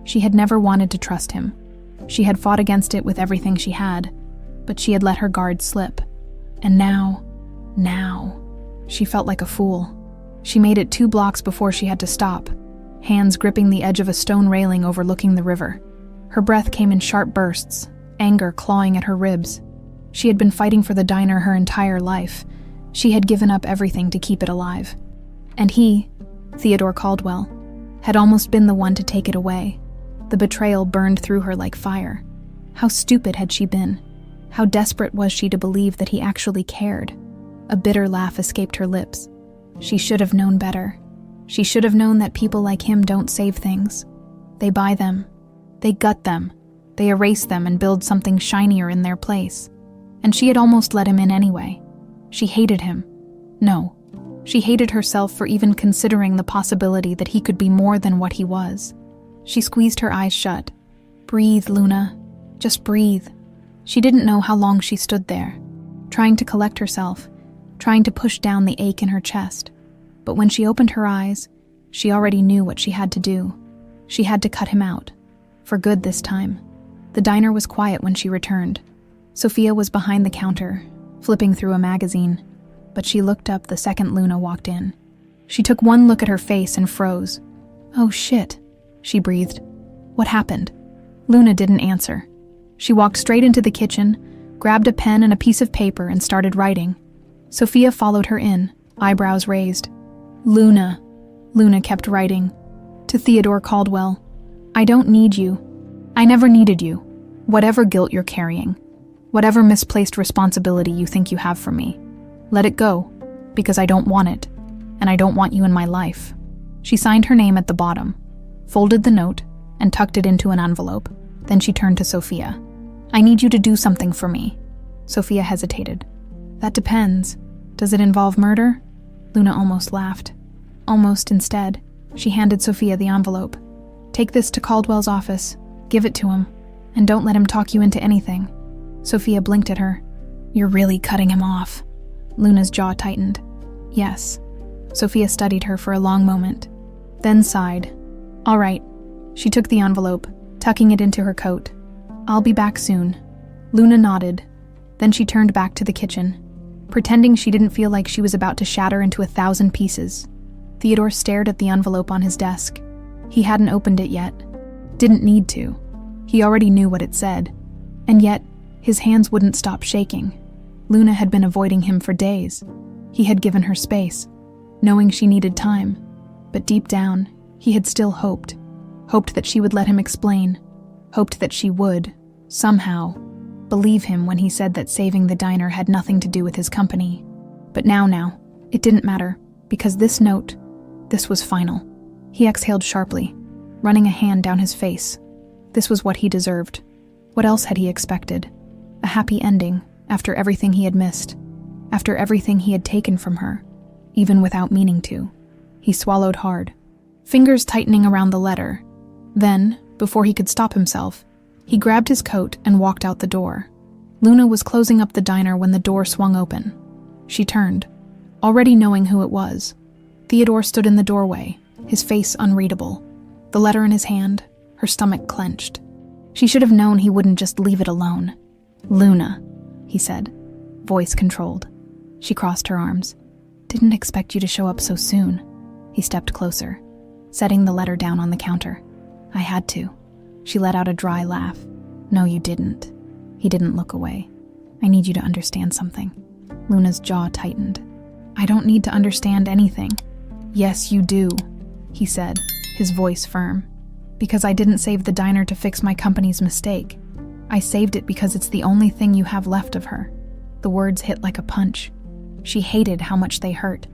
She had never wanted to trust him. She had fought against it with everything she had, but she had let her guard slip. And now, she felt like a fool. She made it 2 blocks before she had to stop, hands gripping the edge of a stone railing overlooking the river. Her breath came in sharp bursts, anger clawing at her ribs. She had been fighting for the diner her entire life. She had given up everything to keep it alive. And he, Theodore Caldwell, had almost been the one to take it away. The betrayal burned through her like fire. How stupid had she been? How desperate was she to believe that he actually cared? A bitter laugh escaped her lips. She should have known better. She should have known that people like him don't save things. They buy them. They gut them. They erase them and build something shinier in their place. And she had almost let him in anyway. She hated him. No, she hated herself for even considering the possibility that he could be more than what he was. She squeezed her eyes shut. Breathe, Luna. Just breathe. She didn't know how long she stood there, trying to collect herself, trying to push down the ache in her chest. But when she opened her eyes, she already knew what she had to do. She had to cut him out. For good this time. The diner was quiet when she returned. Sophia was behind the counter, flipping through a magazine, but she looked up the second Luna walked in. She took one look at her face and froze. "Oh shit," she breathed. "What happened?" Luna didn't answer. She walked straight into the kitchen, grabbed a pen and a piece of paper and started writing. Sophia followed her in, eyebrows raised. Luna kept writing. To Theodore Caldwell, "I don't need you. I never needed you. Whatever guilt you're carrying, whatever misplaced responsibility you think you have for me, let it go, because I don't want it, and I don't want you in my life." She signed her name at the bottom, folded the note, and tucked it into an envelope. Then she turned to Sophia. "I need you to do something for me." Sophia hesitated. "That depends. Does it involve murder?" Luna almost laughed. Almost instead, she handed Sophia the envelope. "Take this to Caldwell's office. Give it to him. And don't let him talk you into anything." Sophia blinked at her. "You're really cutting him off." Luna's jaw tightened. "Yes." Sophia studied her for a long moment, then sighed. "All right." She took the envelope, tucking it into her coat. "I'll be back soon." Luna nodded. Then she turned back to the kitchen, pretending she didn't feel like she was about to shatter into 1,000 pieces. Theodore stared at the envelope on his desk. He hadn't opened it yet. Didn't need to. He already knew what it said. And yet, his hands wouldn't stop shaking. Luna had been avoiding him for days. He had given her space, knowing she needed time. But deep down, he had still hoped. Hoped that she would let him explain. Hoped that she would, somehow, believe him when he said that saving the diner had nothing to do with his company. But now, it didn't matter, because this note, this was final. He exhaled sharply, running a hand down his face. This was what he deserved. What else had he expected? A happy ending, after everything he had missed, after everything he had taken from her, even without meaning to. He swallowed hard, fingers tightening around the letter. Then, before he could stop himself, he grabbed his coat and walked out the door. Luna was closing up the diner when the door swung open. She turned, already knowing who it was. Theodore stood in the doorway, his face unreadable, the letter in his hand, her stomach clenched. She should have known he wouldn't just leave it alone. "Luna," he said, voice controlled. She crossed her arms. "Didn't expect you to show up so soon." He stepped closer, setting the letter down on the counter. "I had to." She let out a dry laugh. "No, you didn't." He didn't look away. "I need you to understand something." Luna's jaw tightened. "I don't need to understand anything." "Yes, you do," he said, his voice firm. "Because I didn't save the diner to fix my company's mistake. I saved it because it's the only thing you have left of her." The words hit like a punch. She hated how much they hurt.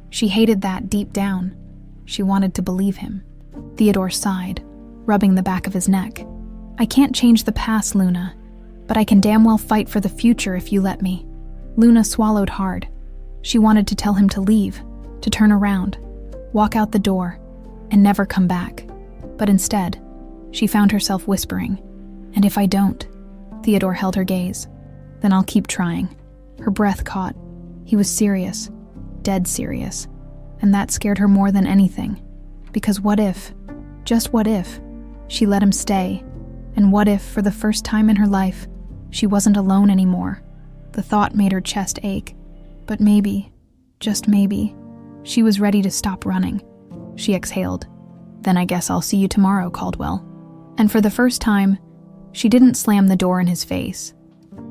She hated that deep down. She wanted to believe him. Theodore sighed, rubbing the back of his neck. "I can't change the past, Luna, but I can damn well fight for the future if you let me." Luna swallowed hard. She wanted to tell him to leave, to turn around, walk out the door, and never come back. But instead, she found herself whispering, "And if I don't?" Theodore held her gaze. "Then I'll keep trying." Her breath caught. He was serious, dead serious, and that scared her more than anything. Because what if, just what if, she let him stay? And what if, for the first time in her life, she wasn't alone anymore? The thought made her chest ache. But maybe, just maybe, she was ready to stop running. She exhaled. "Then I guess I'll see you tomorrow, Caldwell." And for the first time, she didn't slam the door in his face.